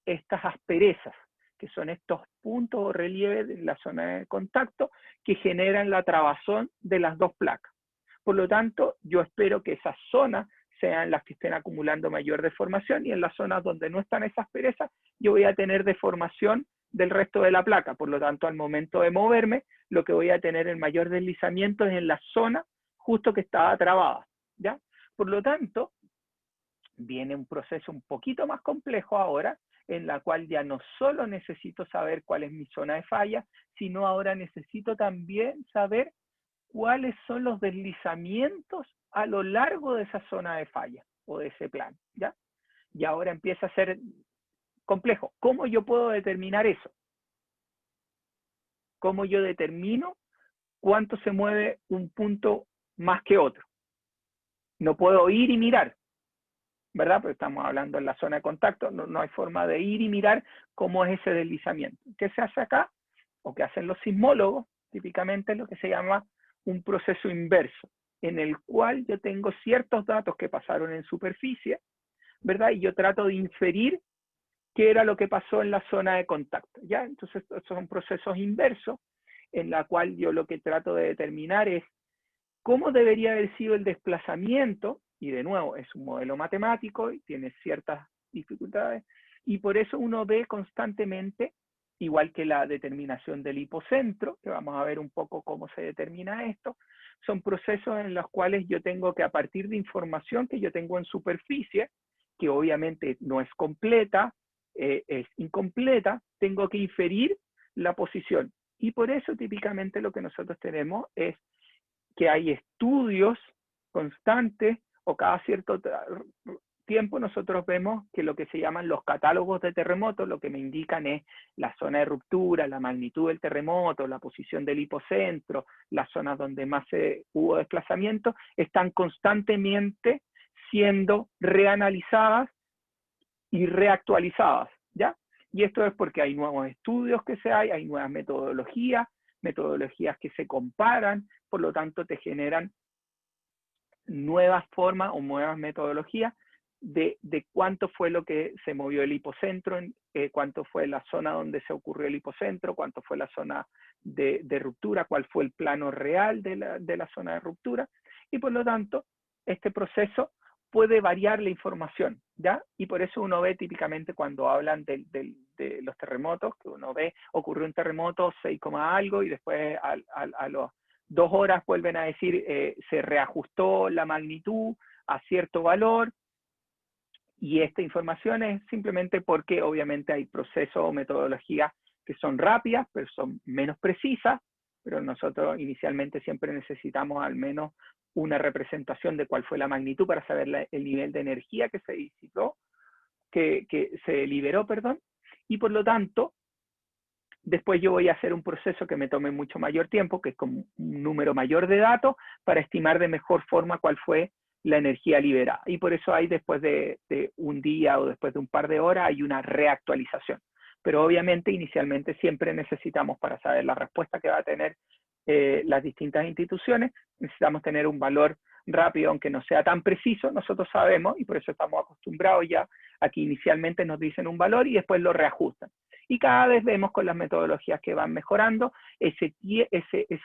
estas asperezas, que son estos puntos o relieves en la zona de contacto que generan la trabazón de las dos placas. Por lo tanto, yo espero que esas zonas sean las que estén acumulando mayor deformación, y en las zonas donde no están esas asperezas, yo voy a tener deformación del resto de la placa. Por lo tanto, al momento de moverme, lo que voy a tener el mayor deslizamiento es en la zona justo que estaba trabada, ¿ya? Por lo tanto, viene un proceso un poquito más complejo ahora, en la cual ya no solo necesito saber cuál es mi zona de falla, sino ahora necesito también saber cuáles son los deslizamientos a lo largo de esa zona de falla o de ese plano, ¿ya? Y ahora empieza a ser complejo. ¿Cómo yo puedo determinar eso? ¿Cómo yo determino cuánto se mueve un punto más que otro? No puedo ir y mirar, ¿verdad? Porque estamos hablando en la zona de contacto, no hay forma de ir y mirar cómo es ese deslizamiento. ¿Qué se hace acá? O que hacen los sismólogos, típicamente es lo que se llama un proceso inverso, en el cual yo tengo ciertos datos que pasaron en superficie, ¿verdad? Y yo trato de inferir qué era lo que pasó en la zona de contacto, ¿ya? Entonces, estos son procesos inversos, en la cual yo lo que trato de determinar es cómo debería haber sido el desplazamiento, y de nuevo, es un modelo matemático y tiene ciertas dificultades, y por eso uno ve constantemente, igual que la determinación del hipocentro, que vamos a ver un poco cómo se determina esto, son procesos en los cuales yo tengo que, a partir de información que yo tengo en superficie, que obviamente no es completa, es incompleta, tengo que inferir la posición. Y por eso típicamente lo que nosotros tenemos es que hay estudios constantes, o cada cierto tiempo nosotros vemos que lo que se llaman los catálogos de terremotos, lo que me indican es la zona de ruptura, la magnitud del terremoto, la posición del hipocentro, las zonas donde más hubo desplazamiento, están constantemente siendo reanalizadas y reactualizadas, ¿ya? Y esto es porque hay nuevos estudios que hay nuevas metodologías que se comparan, por lo tanto te generan nuevas formas o nuevas metodologías de cuánto fue lo que se movió el hipocentro, cuánto fue la zona donde se ocurrió el hipocentro, cuánto fue la zona de ruptura, cuál fue el plano real de la zona de ruptura, y por lo tanto este proceso puede variar la información, ¿ya? Y por eso uno ve típicamente cuando hablan de los terremotos, que uno ve, ocurrió un terremoto 6, algo, y después a los 2 horas vuelven a decir, se reajustó la magnitud a cierto valor, y esta información es simplemente porque obviamente hay procesos o metodologías que son rápidas, pero son menos precisas, pero nosotros inicialmente siempre necesitamos al menos una representación de cuál fue la magnitud para saber el nivel de energía que se disipó, que se liberó, perdón, y por lo tanto, después yo voy a hacer un proceso que me tome mucho mayor tiempo, que es con un número mayor de datos, para estimar de mejor forma cuál fue la energía liberada. Y por eso hay, después de un día o después de un par de horas, hay una reactualización. Pero obviamente, inicialmente, siempre necesitamos, para saber la respuesta que va a tener las distintas instituciones, necesitamos tener un valor rápido, aunque no sea tan preciso. Nosotros sabemos, y por eso estamos acostumbrados ya a que inicialmente nos dicen un valor y después lo reajustan. Y cada vez vemos con las metodologías que van mejorando ese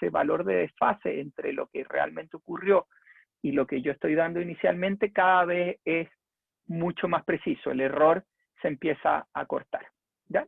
valor de desfase entre lo que realmente ocurrió y lo que yo estoy dando inicialmente, cada vez es mucho más preciso. El error se empieza a cortar, ¿ya?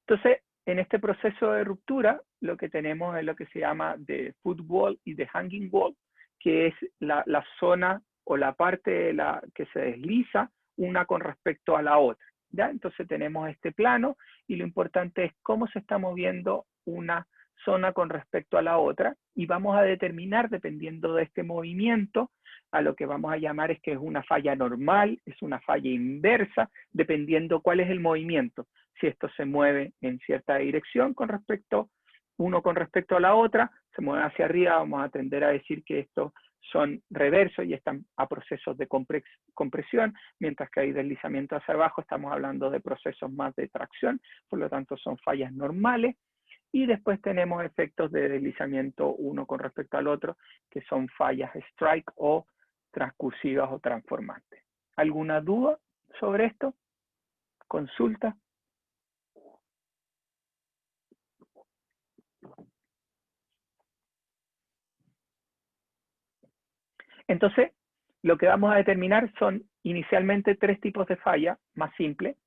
Entonces, en este proceso de ruptura, lo que tenemos es lo que se llama de foot wall y de hanging wall, que es la zona o la parte que se desliza una con respecto a la otra, ¿ya? Entonces tenemos este plano, y lo importante es cómo se está moviendo una zona con respecto a la otra, y vamos a determinar, dependiendo de este movimiento, a lo que vamos a llamar es que es una falla normal, es una falla inversa, dependiendo cuál es el movimiento. Si esto se mueve en cierta dirección con respecto uno con respecto a la otra, se mueven hacia arriba, vamos a tender a decir que estos son reversos y están a procesos de compresión, mientras que hay deslizamiento hacia abajo, estamos hablando de procesos más de tracción, por lo tanto son fallas normales. Y después tenemos efectos de deslizamiento uno con respecto al otro, que son fallas strike o transcursivas o transformantes. ¿Alguna duda sobre esto? ¿Consulta? Entonces, lo que vamos a determinar son inicialmente 3 tipos de falla más simples.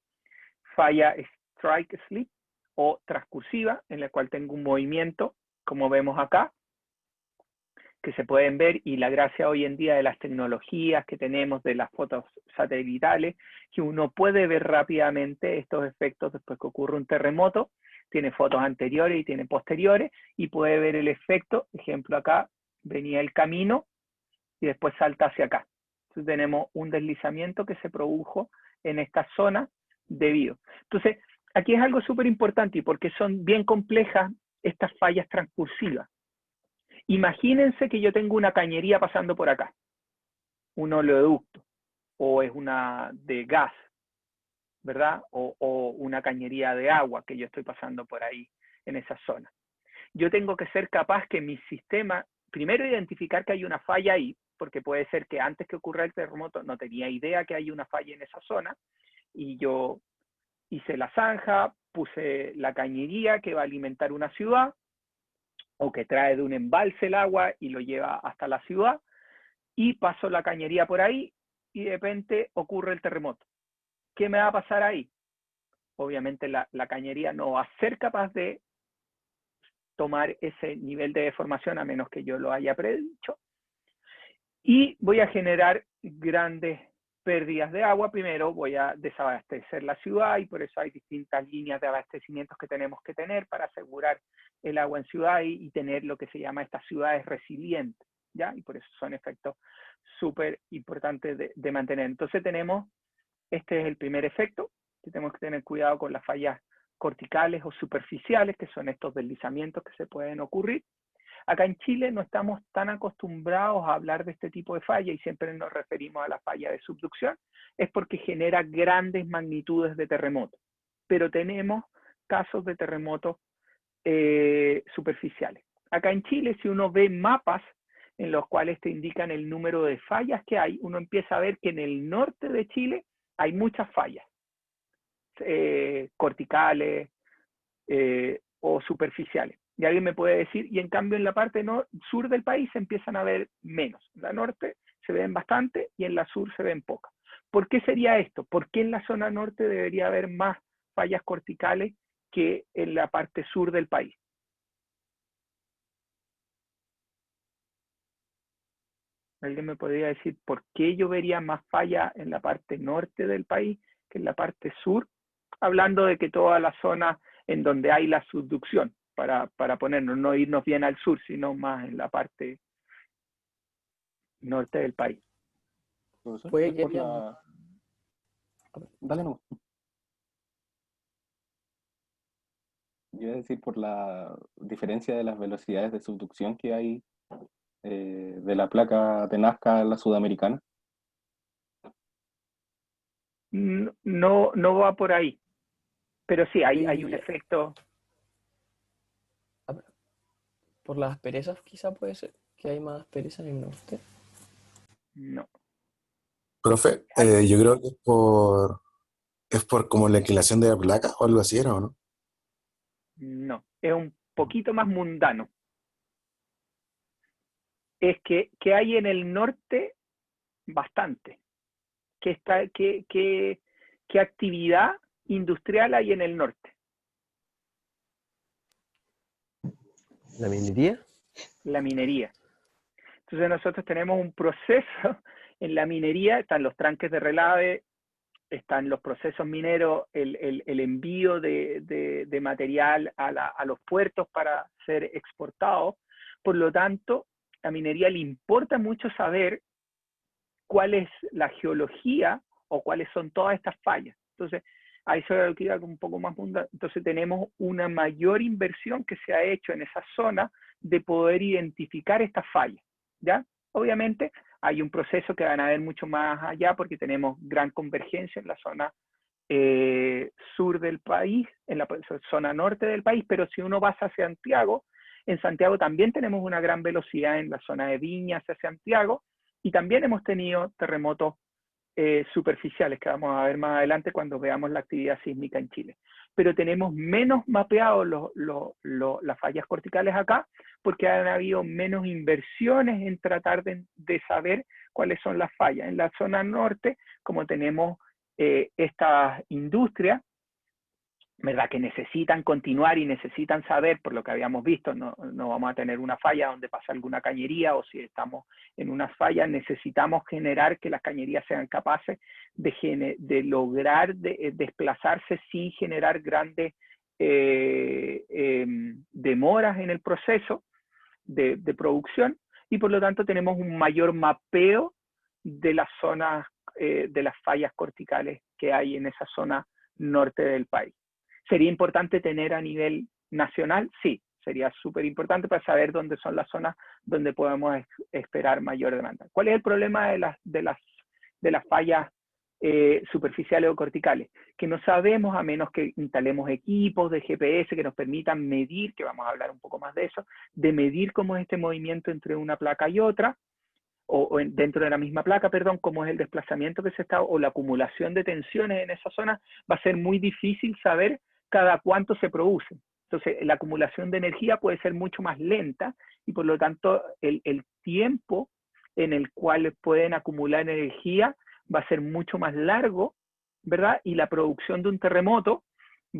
Falla strike slip o transcursiva, en la cual tengo un movimiento, como vemos acá, que se pueden ver, y la gracia hoy en día de las tecnologías que tenemos, de las fotos satelitales, que uno puede ver rápidamente estos efectos después que ocurre un terremoto, tiene fotos anteriores y tiene posteriores, y puede ver el efecto, ejemplo acá, venía el camino, y después salta hacia acá. Entonces tenemos un deslizamiento que se produjo en esta zona debido. Entonces, aquí es algo súper importante, y porque son bien complejas estas fallas transcursivas. Imagínense que yo tengo una cañería pasando por acá, un oleoducto, o es una de gas, ¿verdad? O una cañería de agua que yo estoy pasando por ahí en esa zona. Yo tengo que ser capaz que mi sistema, primero identificar que hay una falla ahí, porque puede ser que antes que ocurra el terremoto no tenía idea que hay una falla en esa zona, y yo hice la zanja, puse la cañería que va a alimentar una ciudad, o que trae de un embalse el agua y lo lleva hasta la ciudad, y paso la cañería por ahí, y de repente ocurre el terremoto. ¿Qué me va a pasar ahí? Obviamente la cañería no va a ser capaz de tomar ese nivel de deformación, a menos que yo lo haya predicho, y voy a generar grandes pérdidas de agua. Primero voy a desabastecer la ciudad, y por eso hay distintas líneas de abastecimientos que tenemos que tener para asegurar el agua en ciudad y tener lo que se llama estas ciudades resilientes, ¿ya? Y por eso son efectos súper importantes de mantener. Entonces tenemos, este es el primer efecto, que tenemos que tener cuidado con las fallas corticales o superficiales, que son estos deslizamientos que se pueden ocurrir. Acá en Chile no estamos tan acostumbrados a hablar de este tipo de falla, y siempre nos referimos a la falla de subducción, es porque genera grandes magnitudes de terremotos, pero tenemos casos de terremotos superficiales. Acá en Chile, si uno ve mapas en los cuales te indican el número de fallas que hay, uno empieza a ver que en el norte de Chile hay muchas fallas corticales o superficiales. Y alguien me puede decir, y en cambio en la parte sur del país se empiezan a ver menos. En la norte se ven bastante y en la sur se ven pocas. ¿Por qué sería esto? ¿Por qué en la zona norte debería haber más fallas corticales que en la parte sur del país? ¿Alguien me podría decir por qué yo vería más fallas en la parte norte del país que en la parte sur? Hablando de que toda la zona en donde hay la subducción, para ponernos, no irnos bien al sur, sino más en la parte norte del país. Profesor, Puede es que por haya- la... Dale, no. Yo iba a decir por la diferencia de las velocidades de subducción que hay de la placa de Nazca a la sudamericana. No, no va por ahí, pero sí, hay un efecto. Por las asperezas, quizá puede ser que hay más aspereza en el norte. No. Profe, yo creo que es por como la inclinación de la placa o algo así, ¿era o no? No, es un poquito más mundano. Es que hay en el norte bastante. ¿Qué actividad industrial hay en el norte? ¿La minería? La minería. Entonces nosotros tenemos un proceso en la minería, están los tranques de relave, están los procesos mineros, el envío de material a los puertos para ser exportado. Por lo tanto, a minería le importa mucho saber cuál es la geología o cuáles son todas estas fallas. Entonces, A eso era lo que iba un poco más puntual. Entonces tenemos una mayor inversión que se ha hecho en esa zona de poder identificar estas fallas, ¿ya? Obviamente hay un proceso que van a ver mucho más allá porque tenemos gran convergencia en la zona sur del país, en la zona norte del país, pero si uno va hacia Santiago, en Santiago también tenemos una gran velocidad en la zona de Viña hacia Santiago, y también hemos tenido terremotos superficiales que vamos a ver más adelante cuando veamos la actividad sísmica en Chile. Pero tenemos menos mapeados las fallas corticales acá porque han habido menos inversiones en tratar de saber cuáles son las fallas. En la zona norte, como tenemos estas industrias, ¿verdad?, que necesitan continuar y necesitan saber, por lo que habíamos visto, no vamos a tener una falla donde pasa alguna cañería, o si estamos en una falla, necesitamos generar que las cañerías sean capaces de lograr desplazarse sin generar grandes demoras en el proceso de producción, y por lo tanto tenemos un mayor mapeo de las zonas, de las fallas corticales que hay en esa zona norte del país. ¿Sería importante tener a nivel nacional? Sí, sería súper importante para saber dónde son las zonas donde podemos esperar mayor demanda. ¿Cuál es el problema de las fallas superficiales o corticales? Que no sabemos, a menos que instalemos equipos de GPS que nos permitan medir, que vamos a hablar un poco más de eso, de medir cómo es este movimiento entre una placa y otra, o dentro de la misma placa, perdón, cómo es el desplazamiento que se está, o la acumulación de tensiones en esa zona, va a ser muy difícil saber cada cuánto se produce. Entonces, la acumulación de energía puede ser mucho más lenta, y por lo tanto, el tiempo en el cual pueden acumular energía va a ser mucho más largo, ¿verdad? Y la producción de un terremoto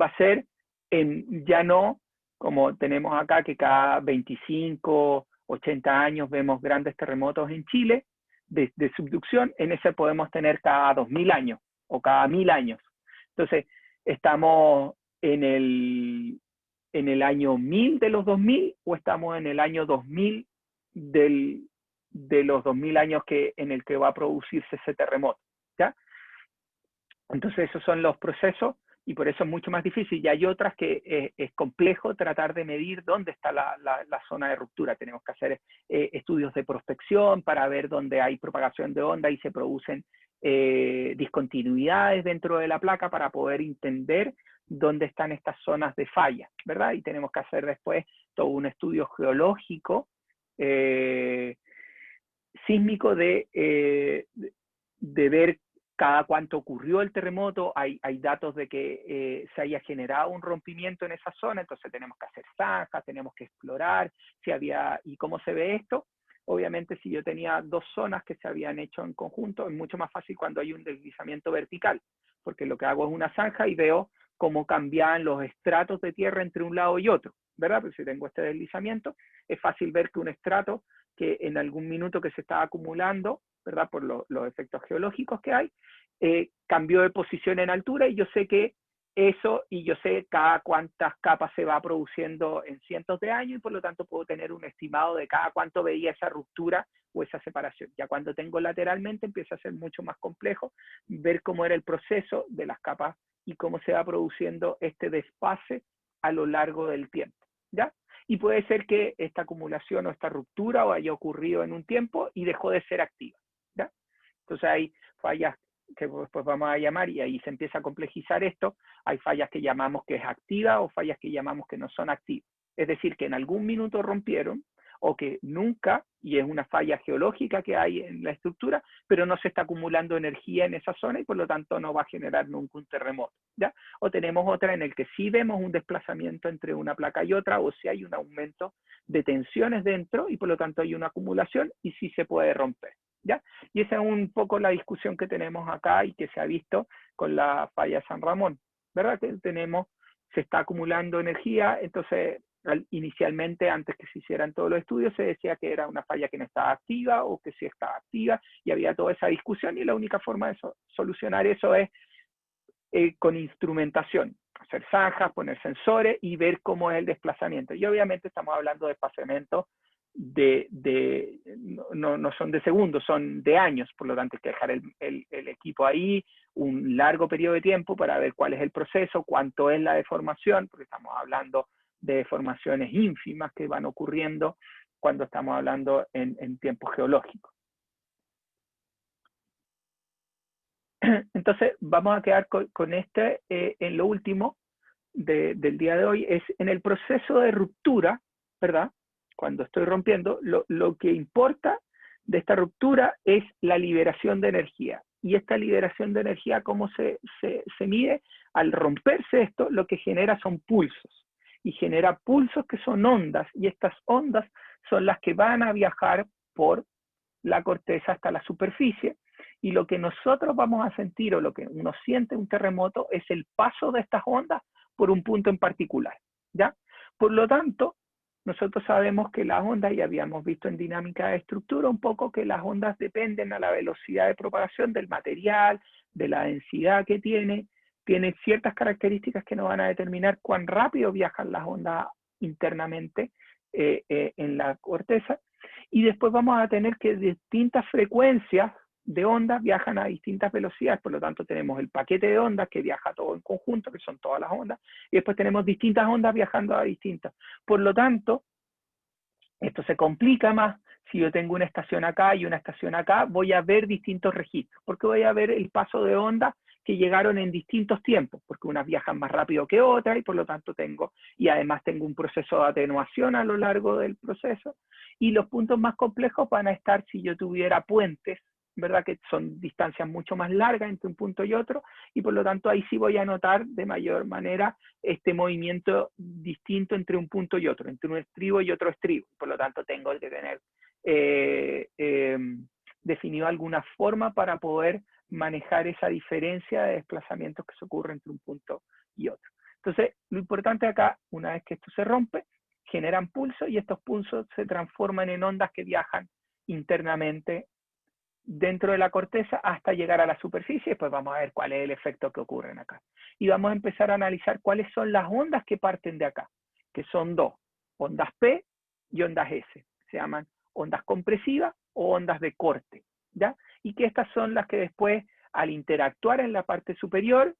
va a ser ya no como tenemos acá, que cada 25, 80 años vemos grandes terremotos en Chile de subducción. En ese podemos tener cada 2000 años o cada 1000 años. Entonces, estamos en el año 1000 de los 2000, o estamos en el año 2000 de los 2000 años en el que va a producirse ese terremoto, ¿ya? Entonces esos son los procesos, y por eso es mucho más difícil. Y hay otras que es complejo tratar de medir dónde está la zona de ruptura. Tenemos que hacer estudios de prospección para ver dónde hay propagación de onda y se producen discontinuidades dentro de la placa para poder entender dónde están estas zonas de falla, ¿verdad? Y tenemos que hacer después todo un estudio geológico sísmico de ver cada cuánto ocurrió el terremoto. Hay datos de que se haya generado un rompimiento en esa zona, entonces tenemos que hacer zanjas, tenemos que explorar si había, y cómo se ve esto. Obviamente, si yo tenía dos zonas que se habían hecho en conjunto, es mucho más fácil cuando hay un deslizamiento vertical, porque lo que hago es una zanja y veo cómo cambian los estratos de tierra entre un lado y otro, ¿verdad? Pero si tengo este deslizamiento, es fácil ver que un estrato que en algún minuto que se estaba acumulando, ¿verdad?, por los efectos geológicos que hay, cambió de posición en altura, y yo sé que eso, y yo sé cada cuántas capas se va produciendo en cientos de años, y por lo tanto puedo tener un estimado de cada cuánto veía esa ruptura o esa separación. Ya cuando tengo lateralmente empieza a ser mucho más complejo ver cómo era el proceso de las capas y cómo se va produciendo este desfase a lo largo del tiempo, ¿ya? Y puede ser que esta acumulación o esta ruptura haya ocurrido en un tiempo y dejó de ser activa, ¿ya? Entonces hay fallas que después vamos a llamar, y ahí se empieza a complejizar esto. Hay fallas que llamamos que es activa o fallas que llamamos que no son activas. Es decir, que en algún minuto rompieron, o que nunca, y es una falla geológica que hay en la estructura, pero no se está acumulando energía en esa zona y por lo tanto no va a generar nunca un terremoto, ¿ya? O tenemos otra en el que sí vemos un desplazamiento entre una placa y otra, o si hay un aumento de tensiones dentro y por lo tanto hay una acumulación y sí se puede romper, ¿ya? Y esa es un poco la discusión que tenemos acá y que se ha visto con la falla San Ramón, ¿verdad? Que se está acumulando energía. Entonces inicialmente, antes que se hicieran todos los estudios, se decía que era una falla que no estaba activa o que sí estaba activa, y había toda esa discusión, y la única forma de solucionar eso es con instrumentación, hacer zanjas, poner sensores y ver cómo es el desplazamiento. Y obviamente estamos hablando de desplazamientos no son de segundos, son de años, por lo tanto hay que dejar el equipo ahí un largo periodo de tiempo para ver cuál es el proceso, cuánto es la deformación, porque estamos hablando de deformaciones ínfimas que van ocurriendo cuando estamos hablando en tiempos geológicos. Entonces vamos a quedar con este en lo último del día de hoy, es en el proceso de ruptura, ¿verdad? Cuando estoy rompiendo, lo que importa de esta ruptura es la liberación de energía. Y esta liberación de energía, ¿cómo se mide? Al romperse esto, lo que genera son pulsos. Y genera pulsos que son ondas, y estas ondas son las que van a viajar por la corteza hasta la superficie. Y lo que nosotros vamos a sentir, o lo que uno siente en un terremoto, es el paso de estas ondas por un punto en particular, ¿ya? Por lo tanto, nosotros sabemos que las ondas, y habíamos visto en dinámica de estructura un poco que las ondas dependen a la velocidad de propagación del material, de la densidad que tiene ciertas características que nos van a determinar cuán rápido viajan las ondas internamente en la corteza, y después vamos a tener que distintas frecuencias de ondas viajan a distintas velocidades, por lo tanto tenemos el paquete de ondas que viaja todo en conjunto, que son todas las ondas, y después tenemos distintas ondas viajando a distintas. Por lo tanto, esto se complica más. Si yo tengo una estación acá y una estación acá, voy a ver distintos registros, porque voy a ver el paso de ondas que llegaron en distintos tiempos, porque unas viajan más rápido que otras, y por lo tanto y además tengo un proceso de atenuación a lo largo del proceso, y los puntos más complejos van a estar si yo tuviera puentes, ¿verdad? Que son distancias mucho más largas entre un punto y otro, y por lo tanto ahí sí voy a notar de mayor manera este movimiento distinto entre un punto y otro, entre un estribo y otro estribo. Por lo tanto tengo que tener definido alguna forma para poder manejar esa diferencia de desplazamientos que se ocurre entre un punto y otro. Entonces, lo importante acá, una vez que esto se rompe, generan pulsos, y estos pulsos se transforman en ondas que viajan internamente dentro de la corteza hasta llegar a la superficie. Después vamos a ver cuál es el efecto que ocurre acá. Y vamos a empezar a analizar cuáles son las ondas que parten de acá, que son dos, ondas P y ondas S. Se llaman ondas compresivas o ondas de corte, ¿ya? Y que estas son las que después, al interactuar en la parte superior,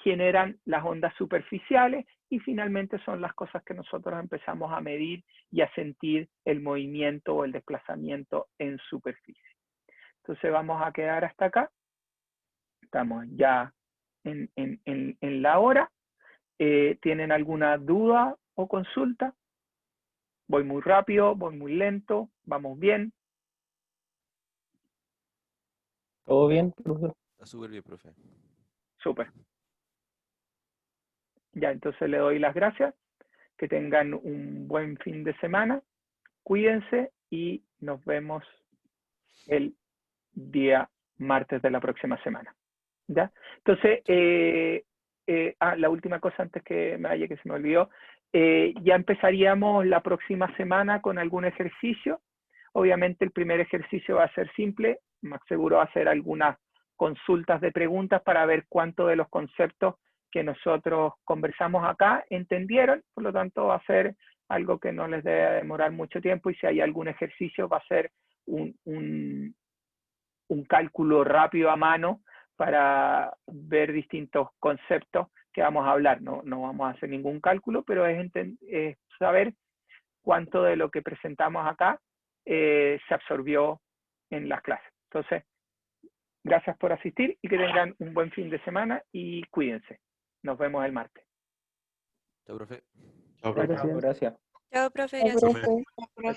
generan las ondas superficiales, y finalmente son las cosas que nosotros empezamos a medir y a sentir el movimiento o el desplazamiento en superficie. Entonces vamos a quedar hasta acá. Estamos ya en la hora. ¿Tienen alguna duda o consulta? ¿Voy muy rápido? ¿Voy muy lento? ¿Vamos bien? ¿Todo bien, profesor? Está súper bien, profe. Súper. Ya, entonces le doy las gracias. Que tengan un buen fin de semana. Cuídense y nos vemos el día martes de la próxima semana. ¿Ya? Entonces, la última cosa antes que me vaya, que se me olvidó, ya empezaríamos la próxima semana con algún ejercicio. Obviamente el primer ejercicio va a ser simple, más seguro va a ser algunas consultas de preguntas para ver cuánto de los conceptos que nosotros conversamos acá entendieron, por lo tanto va a ser algo que no les debe demorar mucho tiempo, y si hay algún ejercicio va a ser un cálculo rápido a mano para ver distintos conceptos que vamos a hablar. No vamos a hacer ningún cálculo, pero es saber cuánto de lo que presentamos acá se absorbió en las clases. Entonces, gracias por asistir y que tengan un buen fin de semana y cuídense. Nos vemos el martes. Chao, profe. Chao, profe. Gracias. Gracias. Chao, profe, Chao, gracias. profe. Chao.